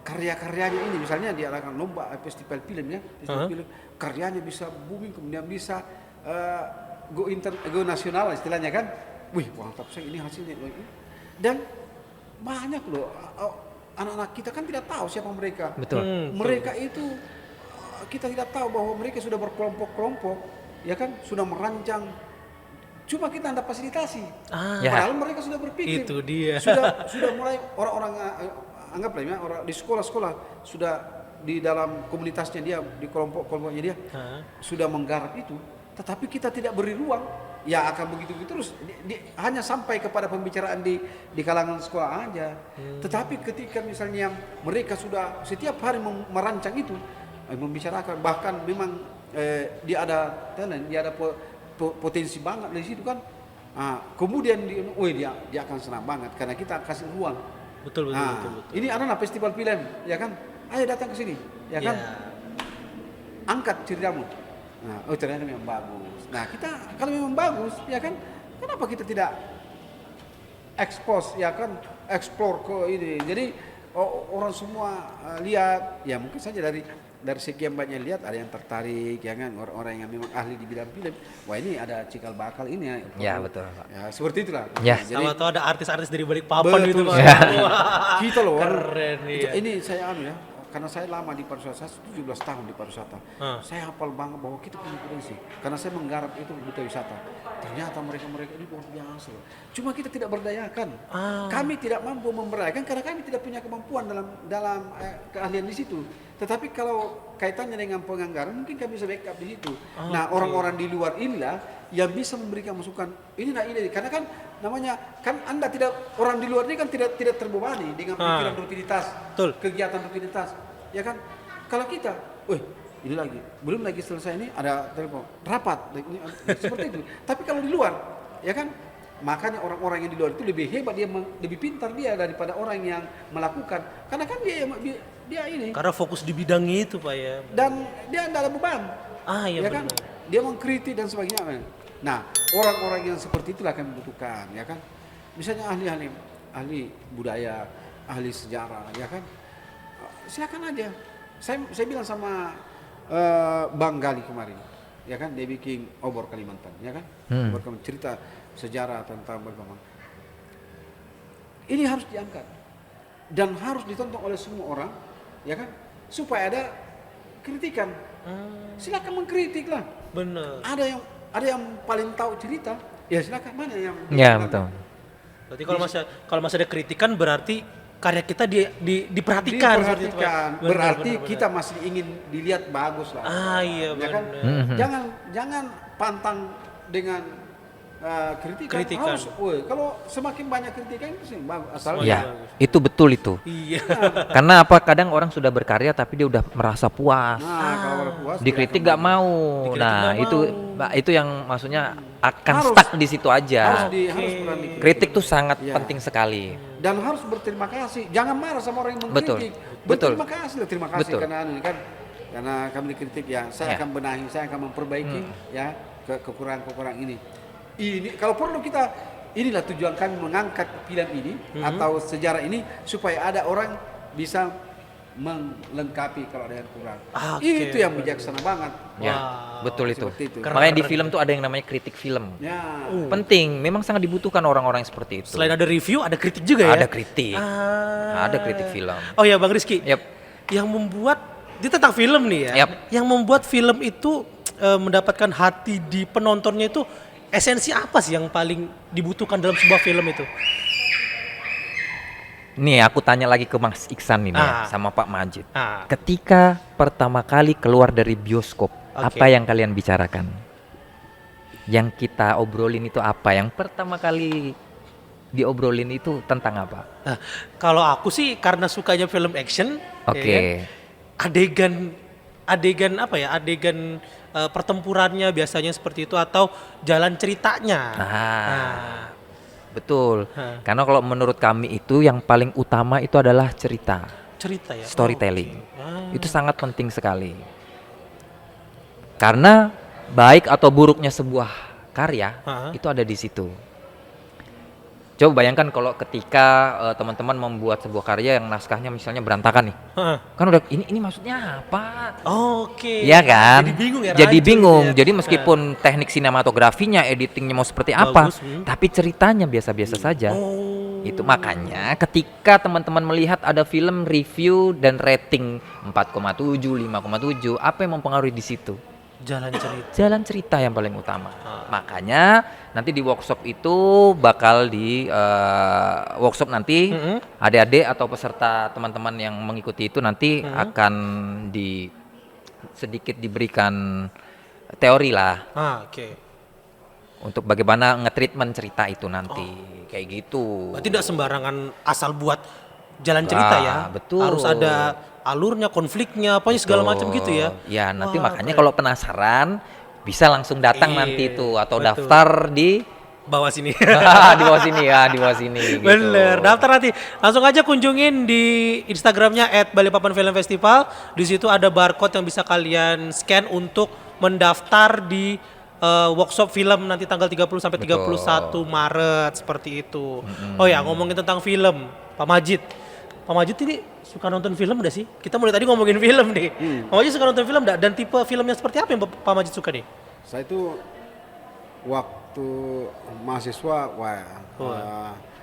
Karya-karyanya ini misalnya diadakan lomba festival film ya, festival film, karyanya bisa booming kemudian bisa go nasional istilahnya kan. Wih, mantap saya ini hasilnya. Dan banyak loh anak-anak kita kan tidak tahu siapa mereka. Betul. Mereka itu kita tidak tahu bahwa mereka sudah berkelompok-kelompok, ya kan, sudah merancang. Cuma kita tidak fasilitasi. Ya. Padahal mereka sudah berpikir. Itu dia. Sudah mulai orang-orang anggaplah ya orang di sekolah-sekolah sudah di dalam komunitasnya dia, di kelompok-kelompoknya dia sudah menggarap itu. Tetapi kita tidak beri ruang, ya akan begitu terus. Hanya sampai kepada pembicaraan di kalangan sekolah aja. Tetapi ketika misalnya mereka sudah setiap hari merancang itu, membicarakan, bahkan memang dia ada talent, dia ada potensi banget di situ kan. Kemudian dia akan senang banget karena kita kasih ruang. Betul. Ini adalah festival film, ya kan? Ayo datang ke sini, ya kan? Angkat ceritamu. Ternyata memang bagus. Nah, kita kalau memang bagus, ya kan? Kenapa kita tidak expose, ya kan? Explore ke ini. Jadi orang semua lihat, ya mungkin saja dari sekian banyak lihat ada yang tertarik, ya kan, orang-orang yang memang ahli di bidang film. Wah, ini ada cikal bakal ini ya. Ya, betul. Ya, seperti itulah. Ya. Jadi, Sama tuh ada artis-artis dari Balikpapan gitu Pak. Ya. Kita loh. Keren ya. Ini saya ya, karena saya lama di pariwisata, saya 17 tahun di pariwisata. Saya hafal banget bahwa kita punya potensi. Karena saya menggarap itu duta wisata. Ternyata mereka ini luar biasa loh. Cuma kita tidak berdayakan. Kami tidak mampu memberdayakan karena kami tidak punya kemampuan dalam keahlian di situ. Tetapi kalau kaitannya dengan penganggaran mungkin kami bisa backup di situ. Nah, orang-orang di luar inilah yang bisa memberikan masukan. Ini karena kan namanya kan Anda tidak, orang di luar ini kan tidak terbebani dengan pikiran rutinitas, kegiatan rutinitas, ya kan? Kalau kita, ini lagi belum lagi selesai ini ada telepon rapat, seperti itu. Tapi kalau di luar, ya kan? Makanya orang-orang yang di luar itu lebih hebat, dia lebih pintar dia daripada orang yang melakukan. Karena kan dia ini. Karena fokus di bidangnya itu Pak ya. Dan dia tidak ada beban. Iya ya benar. kan? Dia mengkritik dan sebagainya. Nah, orang-orang yang seperti itulah kami butuhkan, ya kan? Misalnya ahli budaya, ahli sejarah, ya kan? Silakan aja. Saya bilang sama Bang Gali kemarin, ya kan? Dia bikin obor Kalimantan, ya kan? Obor Kalimantan, cerita sejarah tentang Balikpapan. Ini harus diangkat dan harus ditonton oleh semua orang, ya kan? Supaya ada kritikan. Silakan mengkritik lah. Bener. Ada yang paling tahu cerita, ya silakan, mana yang. Ya, betul. Berarti kalau masih ada kritikan berarti karya kita diperhatikan. Seperti itu, Pak. Berarti bener. kita masih ingin dilihat bagus lah. Iya ya kan? benar. Jangan pantang dengan kritikan. Kritikan. Harus, kalau semakin banyak kritikan itu sih bagus. Asal Ya, itu betul itu. Iya. Karena apa? Kadang orang sudah berkarya tapi dia udah merasa puas. kalau puas, Dikritik gak mau. Dikritik Nah, nggak itu yang maksudnya akan Harus- stuck di situ aja. harus berani Kritik tuh sangat Ya. penting sekali. Dan harus berterima kasih. Jangan marah sama orang yang Betul. mengkritik. Betul. Berterima kasih lah, terima kasih Betul. karena kami dikritik ya. Saya akan benahi, saya akan memperbaiki ya kekurangan-kekurangan ini. Ini kalau perlu inilah tujuan kami mengangkat film ini atau sejarah ini supaya ada orang bisa melengkapi kalau ada yang kurang. Itu yang bijaksana banget. Ya, Wow, betul itu. seperti itu. Makanya di film tuh ada yang namanya kritik film. Ya. Penting, memang sangat dibutuhkan orang-orang yang seperti itu. Selain ada review, ada kritik juga ya. Ada kritik. Ada kritik film. Oh ya Bang Rizky. Yap. Yang membuat ini tentang film nih ya. Yap. Yang membuat film itu mendapatkan hati di penontonnya itu esensi apa sih yang paling dibutuhkan dalam sebuah film itu? Nih aku tanya lagi ke Mas Iksan ini ya, sama Pak Majid. Ah. Ketika pertama kali keluar dari bioskop, apa yang kalian bicarakan? Yang kita obrolin itu apa? Yang pertama kali diobrolin itu tentang apa? Nah, kalau aku sih karena sukanya film action, Oke. adegan apa ya? Adegan pertempurannya biasanya seperti itu atau jalan ceritanya. Betul. Karena kalau menurut kami itu yang paling utama itu adalah cerita. Cerita ya. Storytelling. Itu sangat penting sekali. Karena baik atau buruknya sebuah karya itu ada di situ. Coba bayangkan kalau ketika teman-teman membuat sebuah karya yang naskahnya misalnya berantakan nih, kan udah ini maksudnya apa? Oke. Ya kan? Jadi bingung ya. Jadi rancu bingung. gitu ya. Jadi meskipun teknik sinematografinya, editingnya mau seperti apa, Bagus, tapi ceritanya biasa-biasa saja. Oh. Itu makanya ketika teman-teman melihat ada film review dan rating 4,7, 5,7, apa yang mempengaruhi di situ? Jalan cerita. Jalan cerita yang paling utama. Makanya nanti di workshop itu bakal di workshop nanti adik-adik atau peserta teman-teman yang mengikuti itu nanti akan sedikit diberikan teori lah Oke. untuk bagaimana nge-treatment cerita itu nanti kayak gitu. Berarti tidak sembarangan asal buat jalan cerita ya. Betul. Harus ada alurnya, konfliknya, apanya segala macam gitu ya. Ya nanti Wah, makanya kalau penasaran bisa langsung datang Iya, nanti itu atau betul. daftar di Bawah sini. di bawah sini ya, di bawah sini. Gitu. Bener, daftar nanti. Langsung aja kunjungin di Instagramnya @Balikpapan Film Festival. Di situ ada barcode yang bisa kalian scan untuk mendaftar di workshop film nanti tanggal 30 sampai 31 Maret seperti itu. Oh ya, ngomongin tentang film, Pak Majid. Pak Majid ini suka nonton film udah sih? Kita mulai tadi ngomongin film nih. Pak Majid suka nonton film dan tipe filmnya seperti apa yang Pak Majid suka nih? Saya itu waktu mahasiswa,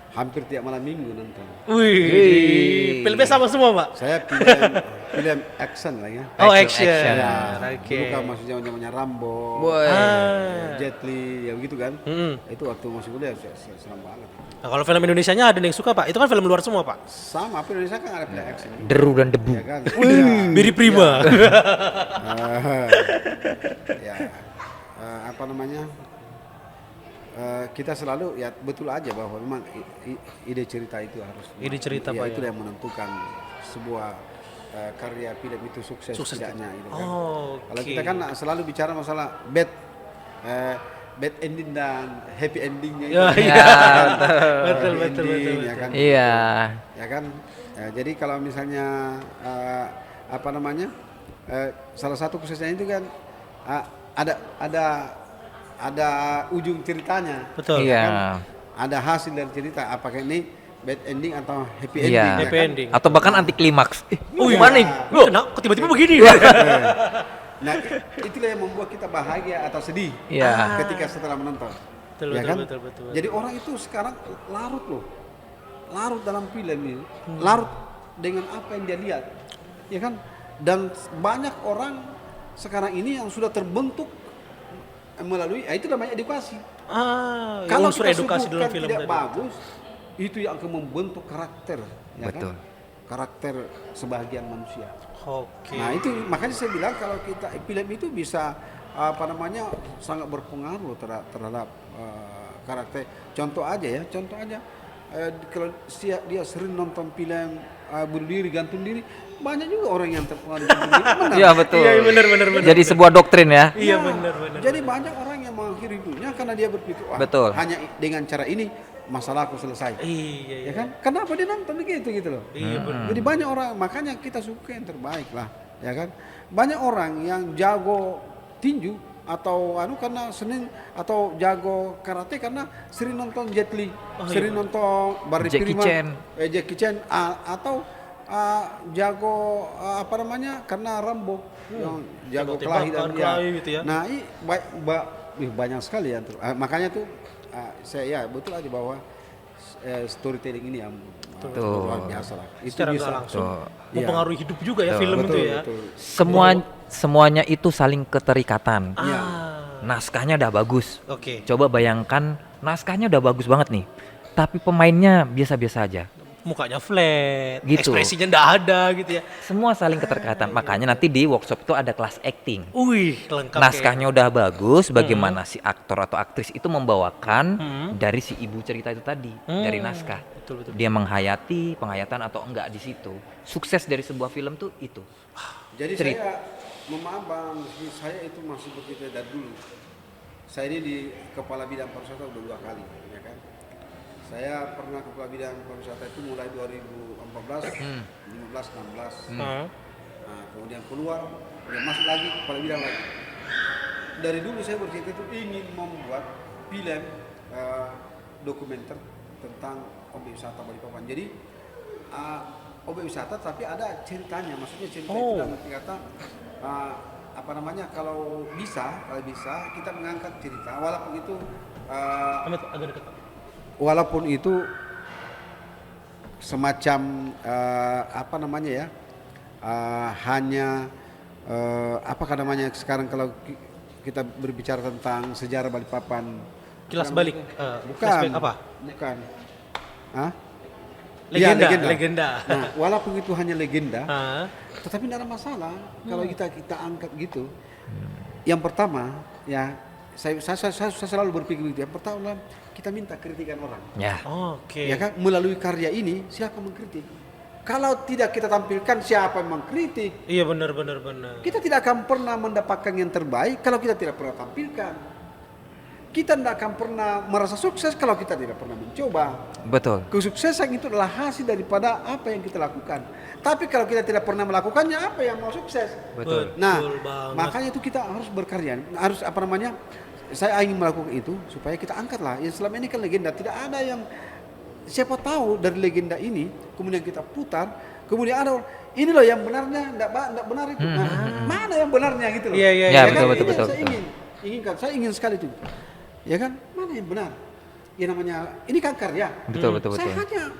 hampir tiap malam minggu nonton. Wih, filmnya sama semua Pak? Saya film action lah ya. Oh action. Ya, Oke. dulu kan maksudnya namanya Rambo, Boy. Jet Li, ya begitu kan. Itu waktu masih kuliah saya senang banget. Nah, kalau film Indonesianya ada yang suka Pak? Itu kan film luar semua Pak? Sama, tapi Indonesia kan ada film action. Deru dan debu. Ya kan? Biri Prima. Ya, apa namanya? Kita selalu ya betul aja bahwa memang ide cerita itu harus. Ide cerita, ya, Pak, itu ya. yang menentukan sebuah karya film itu sukses tidaknya itu kan. Kalau kita kan selalu bicara masalah bad ending dan happy endingnya itu. Iya, Betul, betul. Ya kan? Iya. Ya kan. Jadi kalau misalnya apa namanya? Salah satu suksesnya itu kan ada ujung ceritanya. Betul. Iya. Kan? Ada hasil dari cerita. Apakah ini bad ending atau happy ending? Iya. ya Happy kan? ending. Atau bahkan anti klimaks. Oh, Gimana nih? Loh. Kenapa kok tiba-tiba begini? Nah, itulah yang membuat kita bahagia atau sedih Iya. ketika setelah menonton. Betul, Ya kan? betul. Jadi orang itu sekarang larut loh. Larut dalam film ini. Larut dengan apa yang dia lihat. Ya kan? Dan banyak orang sekarang ini yang sudah terbentuk melalui itu namanya edukasi. Kalau unsur kita edukasi dalam suguhkan film tidak tadi. bagus, itu yang akan membentuk karakter, ya Betul. kan? Karakter sebagian manusia. Oke. Nah itu makanya saya bilang kalau kita film itu bisa apa namanya sangat berpengaruh terhadap karakter. Contoh aja kalau dia sering nonton film bunuh diri, gantung diri, banyak juga orang yang terpengaruh bunuh diri. Benar. Iya betul. Iya, benar. Jadi sebuah doktrin ya. Iya benar. Jadi banyak orang yang mengakhiri hidupnya karena dia berpikir, wah, Betul. hanya dengan cara ini masalahku selesai. Iya. Ya kan? Kenapa dia nonton begitu gitu loh? Iya benar. Jadi banyak orang, makanya kita suka yang terbaik lah, ya kan? Banyak orang yang jago tinju atau karena atau jago karate karena sering nonton Jet Li, sering nonton Barry Jackie Prima, Chan. Jackie Chan, atau jago apa namanya karena Rambo yang jago kelahi dan kelahi gitu ya. Nah, banyak sekali ya. Makanya tuh saya betul aja bahwa storytelling ini yang luar biasa lah. Itu Secara bisa nggak langsung Iya. mempengaruhi hidup juga ya film betul, itu ya. betul. Semuanya itu saling keterikatan. Iya. Naskahnya udah bagus. Oke. Coba bayangkan naskahnya udah bagus banget nih. Tapi pemainnya biasa-biasa aja. Mukanya flat, Gitu. ekspresinya nggak ada gitu ya. Semua saling keterikatan. Makanya nanti di workshop itu ada kelas acting. Wih, lengkap. Naskahnya udah bagus, bagaimana si aktor atau aktris itu membawakan dari si ibu cerita itu tadi, dari naskah. Betul. Dia menghayati, penghayatan atau enggak di situ. Sukses dari sebuah film tuh itu. Jadi Cerita. saya memaaf bang, saya itu masih begitu dari dulu. Saya ini di kepala bidang pariwisata udah 2 kali, ya kan. Saya pernah kepala bidang pariwisata itu mulai 2014, 15, 16. Nah, kemudian keluar, kemudian masuk lagi kepala bidang lagi. dari dulu saya bercita itu ingin membuat film dokumenter tentang objek wisata Balikpapan. Jadi objek wisata tapi ada ceritanya, maksudnya cerita itu dalam arti kata apa namanya, kalau bisa kita mengangkat cerita walaupun itu semacam apa namanya ya, hanya apakah namanya sekarang kalau kita berbicara tentang sejarah Balikpapan, Kilas balik. bukan apa? bukan Hah? Legenda, Ya, legenda. Nah, walaupun itu hanya legenda, Ah, tetapi tidak ada masalah kalau kita angkat gitu. Yang pertama, ya saya selalu berpikir begitu. Yang pertama, kita minta kritikan orang. Ya. Oke. Ya kan, melalui karya ini siapa mengkritik. Kalau tidak kita tampilkan siapa yang mengkritik, Iya benar. kita tidak akan pernah mendapatkan yang terbaik kalau kita tidak pernah tampilkan. Kita tidak akan pernah merasa sukses kalau kita tidak pernah mencoba. Betul. Kesuksesan itu adalah hasil daripada apa yang kita lakukan. Tapi kalau kita tidak pernah melakukannya, apa yang mau sukses? Betul. Nah, banget. makanya itu kita harus berkarya, harus apa namanya? Saya ingin melakukan itu supaya kita angkatlah. Yang selama ini kan legenda, tidak ada yang siapa tahu dari legenda ini, kemudian kita putar, kemudian ada ini loh yang benarnya, enggak benar itu. Nah, mana yang benarnya gitu loh? Iya, Ya, kan? betul. Ini yang saya ingin sekali itu. Ya kan? Mana yang benar? Ya namanya ini kan karya. Betul. Saya hanya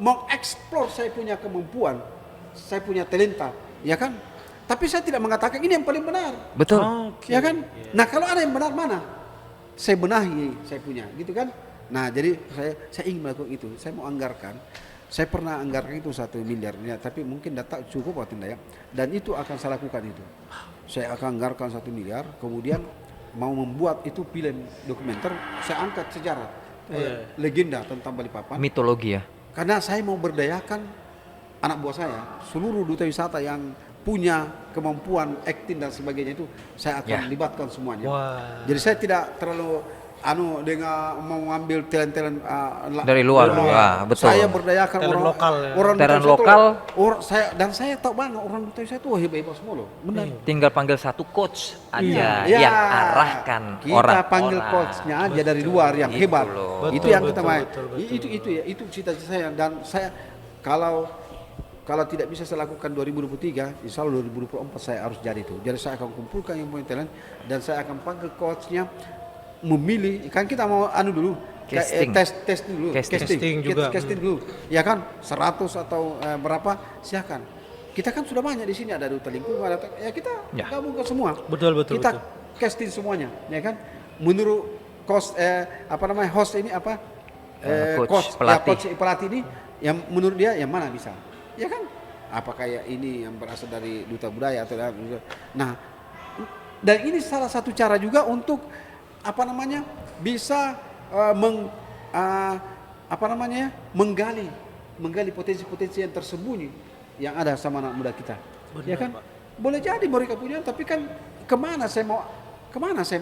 mengeksplor saya punya kemampuan, saya punya talenta, ya kan? Tapi saya tidak mengatakan ini yang paling benar, Betul. Oke. ya kan? Nah kalau ada yang benar mana? Saya benahi, saya punya, gitu kan? Nah jadi saya ingin melakukan itu, saya mau anggarkan. Saya pernah anggarkan itu 1 miliar, ya, tapi mungkin tak cukup atau tidak ya. Dan itu akan saya lakukan itu. Saya akan anggarkan 1 miliar, kemudian mau membuat itu film dokumenter, saya angkat sejarah legenda tentang Balikpapan. Mitologi ya. Karena saya mau berdayakan anak buah saya, seluruh duta wisata yang punya kemampuan acting dan sebagainya itu saya akan libatkan semuanya. Wah. Jadi saya tidak terlalu dengan mau ngambil talent Dari luar. Wah, betul. Saya berdayakan Talent orang lokal ya. orang Talent duta wisata lokal. saya tahu banget orang duta wisata itu hebat semua loh. Benar. Tinggal panggil satu coach aja Iya. yang arahkan kita orang. panggil coachnya aja dari luar yang Itu hebat. loh. Itu Betul, yang kita betul, main. betul. Itu ya, itu cita-cita saya dan saya kalau tidak bisa saya lakukan 2023, insya Allah 2024 saya harus jadi itu. Jadi saya akan kumpulkan yang punya talent dan saya akan panggil coachnya, memilih, kan kita mau dulu, Casting. tes dulu, Casting juga. casting dulu, ya kan 100 atau berapa, silakan. Kita kan sudah banyak di sini, ada duta lingkungan, ya kita gabungkan semua. Betul. Kita casting semuanya, ya kan. Menurut host host ini apa? Coach, coach pelatih ini yang menurut dia yang mana bisa, ya kan? Apa kayak ini yang berasal dari duta budaya atau nah, dan ini salah satu cara juga untuk bisa menggali potensi-potensi yang tersembunyi yang ada sama anak muda kita. Benar, ya kan? Pak. Boleh jadi mereka punya, tapi kan kemana saya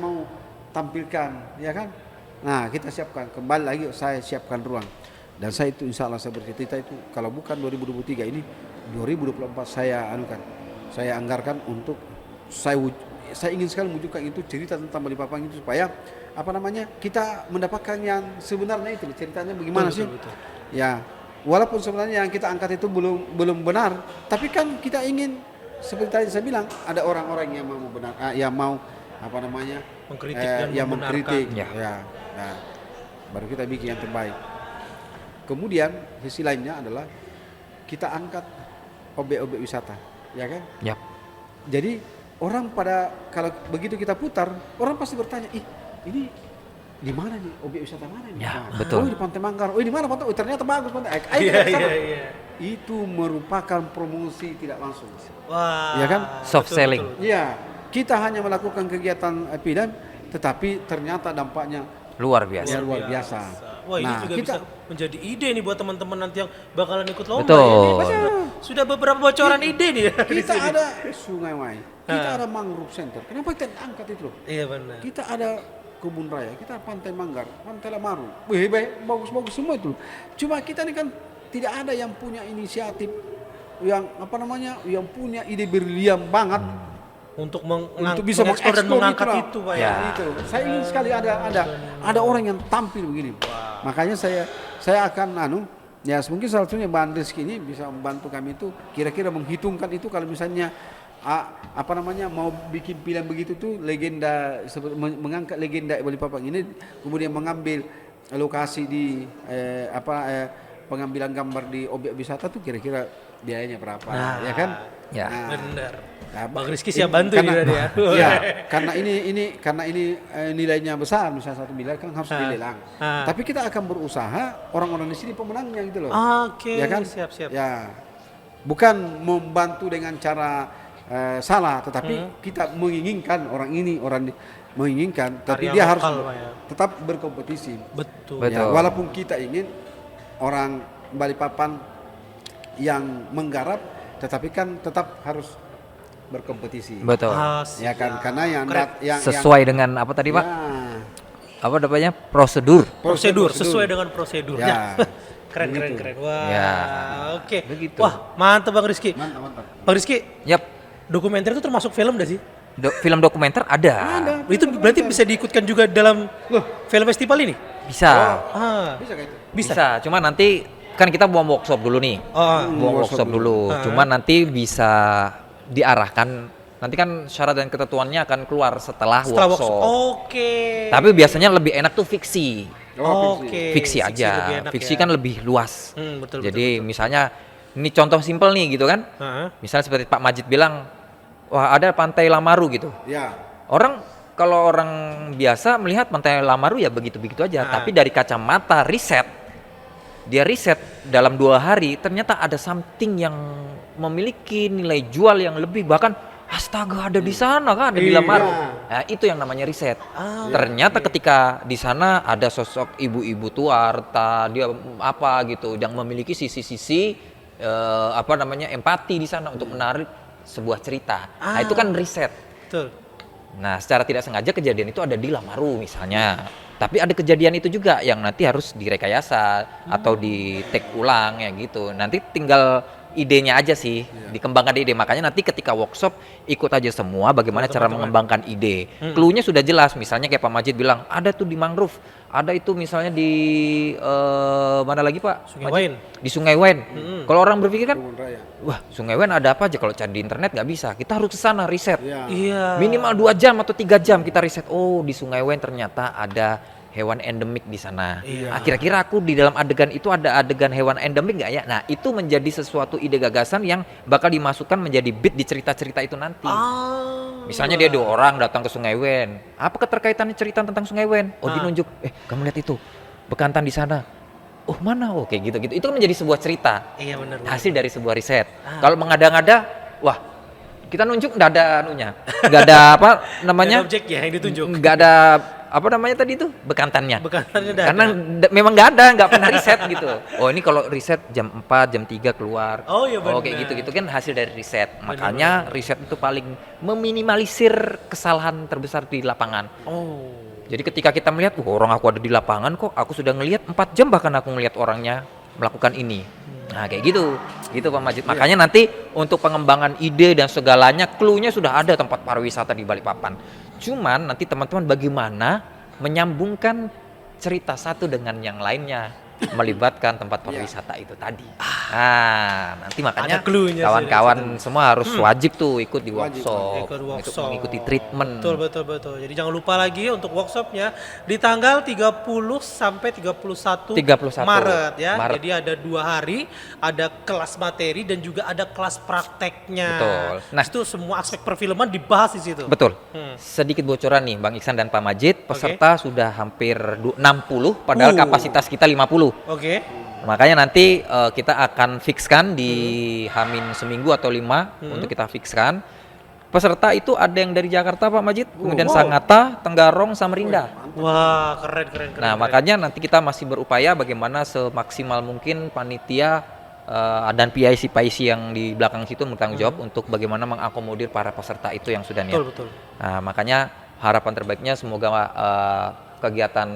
mau tampilkan, ya kan? Nah, kita siapkan kembali lagi, saya siapkan ruang. Dan saya itu insya Allah saya bercita itu kalau bukan 2023 ini 2024 saya anggarkan untuk saya ingin sekali menunjukkan itu cerita tentang Balikpapan itu supaya kita mendapatkan yang sebenarnya itu ceritanya bagaimana sih. Betul. Ya, walaupun sebenarnya yang kita angkat itu belum benar, tapi kan kita ingin seperti tadi saya bilang ada orang-orang yang mau benar, yang mau Mengkritik dan yang membenarkan. mengkritik. Ya. Ya, nah, baru kita bikin yang terbaik. Kemudian sisi lainnya adalah kita angkat objek-objek wisata, ya kan? Yap. Jadi orang kalau begitu kita putar, orang pasti bertanya, ini di mana nih objek wisata mana nih? Ya, Nah, betul. Oh di Pantai Manggar. Oh di mana Pantai? Oh ternyata bagus Pantai. Ayo Iya, kita ke sana. iya. Itu merupakan promosi tidak langsung. Wah. Ya kan? Soft selling. Iya, kita hanya melakukan kegiatan pidana, tetapi ternyata dampaknya Luar biasa. luar biasa. Wah, ini Nah, juga kita bisa menjadi ide nih buat teman-teman nanti yang bakalan ikut lomba. Betul. Ini sudah beberapa bocoran ide nih. di kita sini. ada Sungai Mai, kita ada mangrove center. Kenapa kita angkat itu loh? Iya benar. Kita ada kebun raya, kita Pantai Manggar, Pantai Lamaru. Baik, bagus-bagus semua itu. Cuma kita ini kan tidak ada yang punya inisiatif yang yang punya ide berlian banget. untuk untuk bisa mengeksplor dan mengeksplor mengangkat lah. itu Pak ya. Ya. Itu. Saya ingin sekali ada orang yang tampil begini. Makanya saya akan ya mungkin salah satunya Bang Rizky ini bisa membantu kami itu kira-kira menghitungkan itu kalau misalnya mau bikin pilihan begitu tuh legenda mengangkat legenda Balikpapan ini kemudian mengambil lokasi di pengambilan gambar di objek wisata tuh kira-kira biayanya berapa ya kan? Ya. Benar. Nah, Bang Rizky siap bantu karena, ini ya. ya, karena ini nilainya besar, misalnya 1 miliar kan harus dilelang. Tapi kita akan berusaha orang-orang di sini pemenangnya gitu loh. Oke, Ya kan? siap. Ya, bukan membantu dengan cara salah, tetapi kita menginginkan menginginkan, tapi Karya dia harus lokal, Pak, ya. tetap berkompetisi. Betul. Ya, walaupun kita ingin orang Balikpapan yang menggarap, tetapi kan tetap harus berkompetisi. Betul. Ya kan, karena yang Sesuai dengan apa tadi Pak? Ya, Apa namanya? Prosedur. Prosedur sesuai dengan prosedurnya. Ya. keren. Wah. Ya. Oke. Begitu. Wah, mantap Bang Rizky. mantap. Bang Rizky, Yap. dokumenter itu termasuk film dah sih? Film dokumenter ada. Itu berarti bisa diikutkan juga dalam film festival ini? Bisa. Bisa kayak itu. Bisa. Cuma nanti kan kita mau workshop dulu nih. Mau workshop dulu. Cuma nanti bisa diarahkan. Nanti kan syarat dan ketentuannya akan keluar setelah workshop. Oke. Tapi biasanya lebih enak tuh fiksi. Oke. Fiksi aja. lebih enak Fiksi ya. kan lebih luas. Betul. Jadi misalnya ini contoh simpel nih gitu kan. Misalnya seperti Pak Majid bilang, wah ada Pantai Lamaru gitu. Ya. Kalau orang biasa melihat Pantai Lamaru ya begitu-begitu aja. Tapi dari kacamata dia riset dalam 2 hari ternyata ada something yang memiliki nilai jual yang lebih, bahkan astaga ada di sana kan, ada di Lamaru. Nah, itu yang namanya riset. Ternyata ketika di sana ada sosok ibu-ibu tua, dia apa gitu yang memiliki sisi-sisi empati di sana untuk menarik sebuah cerita. Nah, itu kan riset. Betul. Nah, secara tidak sengaja kejadian itu ada di Lamaru misalnya. Tapi ada kejadian itu juga yang nanti harus direkayasa atau di take ulang ya gitu. Nanti tinggal idenya aja sih, dikembangkan ide. Makanya nanti ketika workshop ikut aja semua bagaimana cara mengembangkan ide. Clue-nya sudah jelas, misalnya kayak Pak Majid bilang, ada tuh di mangrove, ada itu misalnya di mana lagi Pak? Sungai Wain. Di Sungai Wain. Kalau orang berpikir kan, Kebun raya. wah Sungai Wain ada apa aja, kalau cari di internet nggak bisa. Kita harus ke sana riset. Iya. Minimal 2 jam atau 3 jam kita riset. Oh, di Sungai Wain ternyata ada hewan endemik di sana. Kira-kira aku di dalam adegan itu ada adegan hewan endemik nggak ya? Nah, itu menjadi sesuatu ide gagasan yang bakal dimasukkan menjadi beat di cerita-cerita itu nanti. Misalnya dia 2 orang datang ke Sungai Wain. Apa keterkaitannya cerita tentang Sungai Wain? Oh, dinunjuk. Kamu lihat itu. Bekantan di sana. Oh, mana? Oh, kayak gitu-gitu. Itu kan menjadi sebuah cerita. Iya benar. Hasil dari sebuah riset. Kalau mengada-ngada, wah, kita nunjuk nggak ada anunya. Nggak ada apa namanya? Ada objek ya yang ditunjuk. Nggak ada apa namanya tadi itu bekantannya. Bekantannya udah Karena memang nggak pernah riset gitu. Oh, ini kalau riset jam 4, jam 3 keluar. Oh, iya benar. kayak gitu-gitu kan hasil dari riset. Makanya riset itu paling meminimalisir kesalahan terbesar di lapangan. Jadi ketika kita melihat, orang aku ada di lapangan kok, aku sudah ngelihat 4 jam bahkan aku ngelihat orangnya melakukan ini. Nah, kayak gitu Pak Majid. Makanya nanti untuk pengembangan ide dan segalanya, clue-nya sudah ada tempat pariwisata di Balikpapan. Cuman nanti teman-teman bagaimana menyambungkan cerita satu dengan yang lainnya, melibatkan tempat pariwisata itu tadi. Nah, nanti makanya Ada clue-nya sih kawan-kawan semua harus wajib tuh ikut di Wajib, workshop, ikut untuk workshop. mengikuti treatment. Betul. Jadi jangan lupa lagi untuk workshopnya di tanggal 30 sampai 31 Maret ya. Maret. Jadi ada 2 hari, ada kelas materi dan juga ada kelas prakteknya. Betul. Nah, itu semua aspek perfilman dibahas di situ. Betul. Sedikit bocoran nih Bang Iksan dan Pak Majid, peserta sudah hampir 60 padahal kapasitas kita 50. Oke. Makanya nanti kita akan fixkan di Hamin seminggu atau 5 untuk kita fixkan. Peserta itu ada yang dari Jakarta Pak Majid, kemudian Sangatta, Tenggarong, Samarinda. Wah, keren. Nah, makanya nanti kita masih berupaya bagaimana semaksimal mungkin panitia dan PIC yang di belakang situ bertanggung jawab untuk bagaimana mengakomodir para peserta itu yang sudah niat. Betul. Nah, makanya harapan terbaiknya semoga kegiatan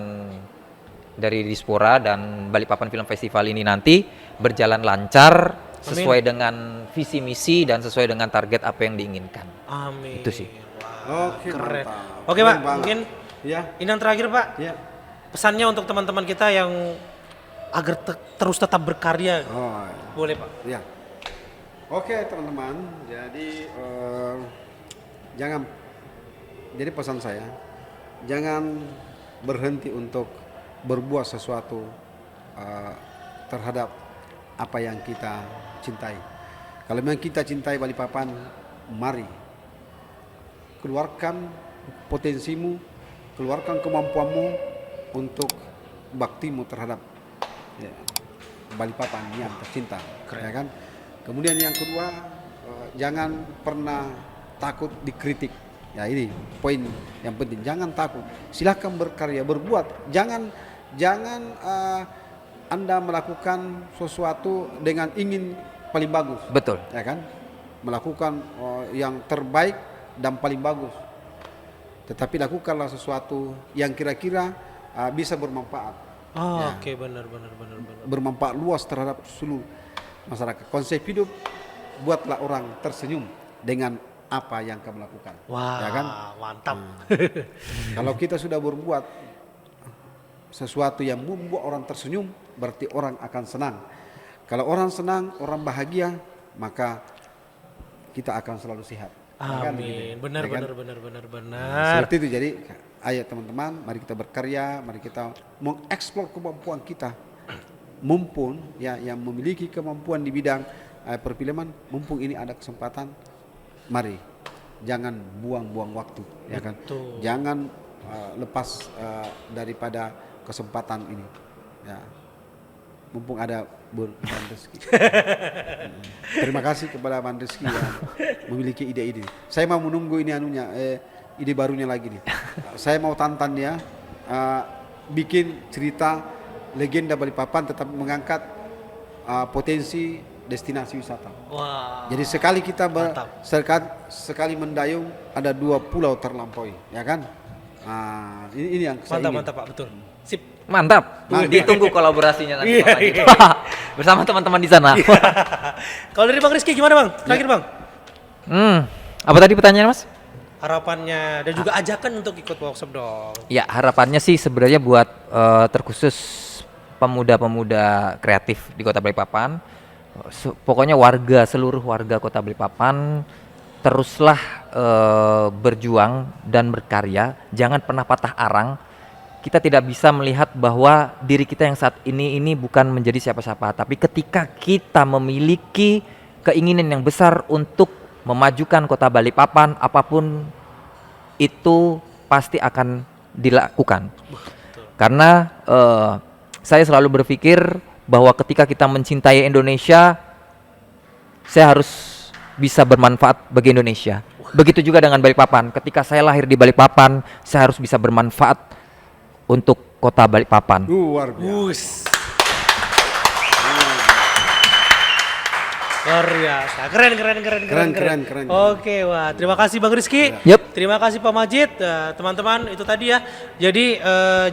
dari Dispora dan Balikpapan Film Festival ini nanti berjalan lancar, sesuai dengan visi misi dan sesuai dengan target apa yang diinginkan. Amin. Itu sih. Wah, Oke, keren. mantap. Oke Keren Pak, banget. mungkin Ya, ini yang terakhir Pak. ya. Pesannya untuk teman-teman kita yang agar terus tetap berkarya. Oh, Boleh Pak. ya. Oke, teman-teman. Jadi jadi pesan saya, jangan berhenti untuk berbuat sesuatu terhadap apa yang kita cintai. Kalau memang kita cintai Balikpapan, mari keluarkan potensimu, keluarkan kemampuanmu untuk baktimu terhadap Balikpapan yang tercinta. Ya kan? Kemudian yang kedua, jangan pernah takut dikritik. Ya, ini poin yang penting. Jangan takut. Silakan berkarya, berbuat. Jangan Anda melakukan sesuatu dengan ingin paling bagus. Betul. Ya kan? Melakukan yang terbaik dan paling bagus. Tetapi lakukanlah sesuatu yang kira-kira bisa bermanfaat. Oh, Ya. oke, benar. Bermanfaat luas terhadap seluruh masyarakat. Konsep hidup, buatlah orang tersenyum dengan apa yang kamu lakukan. Wah, Ya kan? mantap. Kalau kita sudah berbuat sesuatu yang membuat orang tersenyum, berarti orang akan senang. Kalau orang senang, orang bahagia, maka kita akan selalu sehat. Ya kan? Amin. Ya Benar. kan? Seperti itu. Jadi ayo teman-teman, mari kita berkarya, mari kita mengeksplor kemampuan kita. Mumpung ya yang memiliki kemampuan di bidang perfilman, mumpung ini ada kesempatan, mari jangan buang-buang waktu, ya kan? Betul. Jangan lepas daripada kesempatan ini. Ya. Mumpung ada Bang Rizky. Terima kasih kepada Bang Rizky yang memiliki ide-ide. Saya mau menunggu ini ide barunya lagi nih. Saya mau tantang dia bikin cerita legenda Balikpapan tetap mengangkat potensi destinasi wisata. Wah. Jadi sekali kita Mantap. sekali mendayung ada 2 pulau terlampaui, ya kan? Ini yang saya ingin. Mantap Pak, betul. Sip. Mantap. Ditunggu kolaborasinya nanti Pak Majid. Bersama teman-teman di sana. Kalau dari Bang Rizky gimana Bang? Terakhir Bang. Apa tadi pertanyaan Mas? Harapannya dan juga ajakan untuk ikut workshop dong. Ya, harapannya sih sebenarnya buat terkhusus pemuda-pemuda kreatif di Kota Balikpapan. Pokoknya seluruh warga Kota Balikpapan teruslah berjuang dan berkarya, jangan pernah patah arang. Kita tidak bisa melihat bahwa diri kita yang saat ini bukan menjadi siapa-siapa, tapi ketika kita memiliki keinginan yang besar untuk memajukan Kota Balikpapan, apapun itu pasti akan dilakukan. Karena saya selalu berpikir bahwa ketika kita mencintai Indonesia, saya harus bisa bermanfaat bagi Indonesia. Begitu juga dengan Balikpapan. Ketika saya lahir di Balikpapan, saya harus bisa bermanfaat untuk Kota Balikpapan. Luar biasa. Luar biasa. Keren. Oke, wah. Terima kasih Bang Rizky. Yep. Terima kasih Pak Majid. Teman-teman, itu tadi ya. Jadi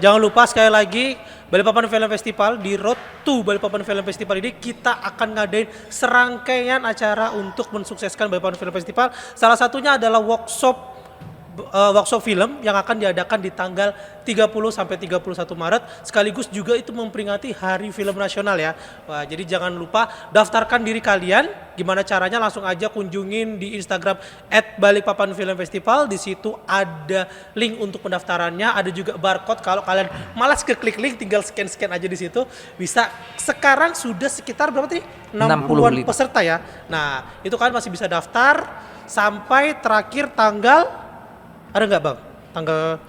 jangan lupa sekali lagi Balikpapan Film Festival, di Road to Balikpapan Film Festival ini kita akan ngadain serangkaian acara untuk mensukseskan Balikpapan Film Festival. Salah satunya adalah workshop film yang akan diadakan di tanggal 30 sampai 31 Maret, sekaligus juga itu memperingati Hari Film Nasional ya. Wah, jadi jangan lupa daftarkan diri kalian. Gimana caranya? Langsung aja kunjungin di Instagram @Balikpapan Film Festival. Di situ ada link untuk pendaftarannya, ada juga barcode. Kalau kalian malas klik link, tinggal scan aja di situ. Bisa. Sekarang sudah sekitar berapa tadi? 60-an peserta ya. Nah, itu kalian masih bisa daftar sampai terakhir tanggal, ada nggak Bang? Tanggal,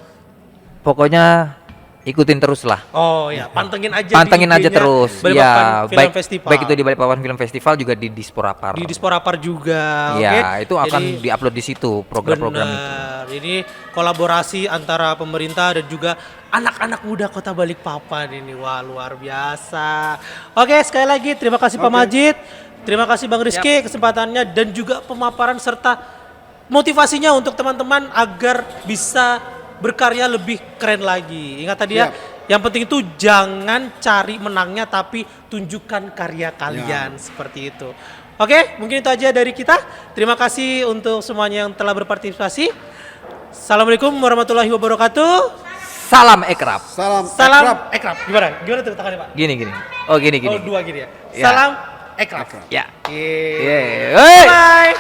Pokoknya ikutin terus lah. oh ya, pantengin aja Pantengin aja terus. Balikpapan Film Festival. Baik itu di Balikpapan Film Festival juga di Disporapar. Di Disporapar juga. Ya, oke? itu akan Jadi, diupload di situ program-program itu. benar. Ini kolaborasi antara pemerintah dan juga anak-anak muda Kota Balikpapan ini. Wah, luar biasa. Oke, sekali lagi terima kasih Pak Majid. Terima kasih Bang Rizky kesempatannya dan juga pemaparan serta motivasinya untuk teman-teman agar bisa berkarya lebih keren lagi. Ingat tadi ya, Yang penting itu jangan cari menangnya tapi tunjukkan karya kalian seperti itu. Oke, mungkin itu aja dari kita. Terima kasih untuk semuanya yang telah berpartisipasi. Assalamualaikum warahmatullahi wabarakatuh. Salam ekrab. Salam Ekrab. Gimana? Gimana tuh tangannya, Pak? Gini. Oh gini. Oh, dua gini ya. Ya. Salam Ekrab. Ya. Yeay. Yeay. Hey. Bye.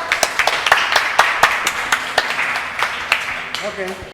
Oke.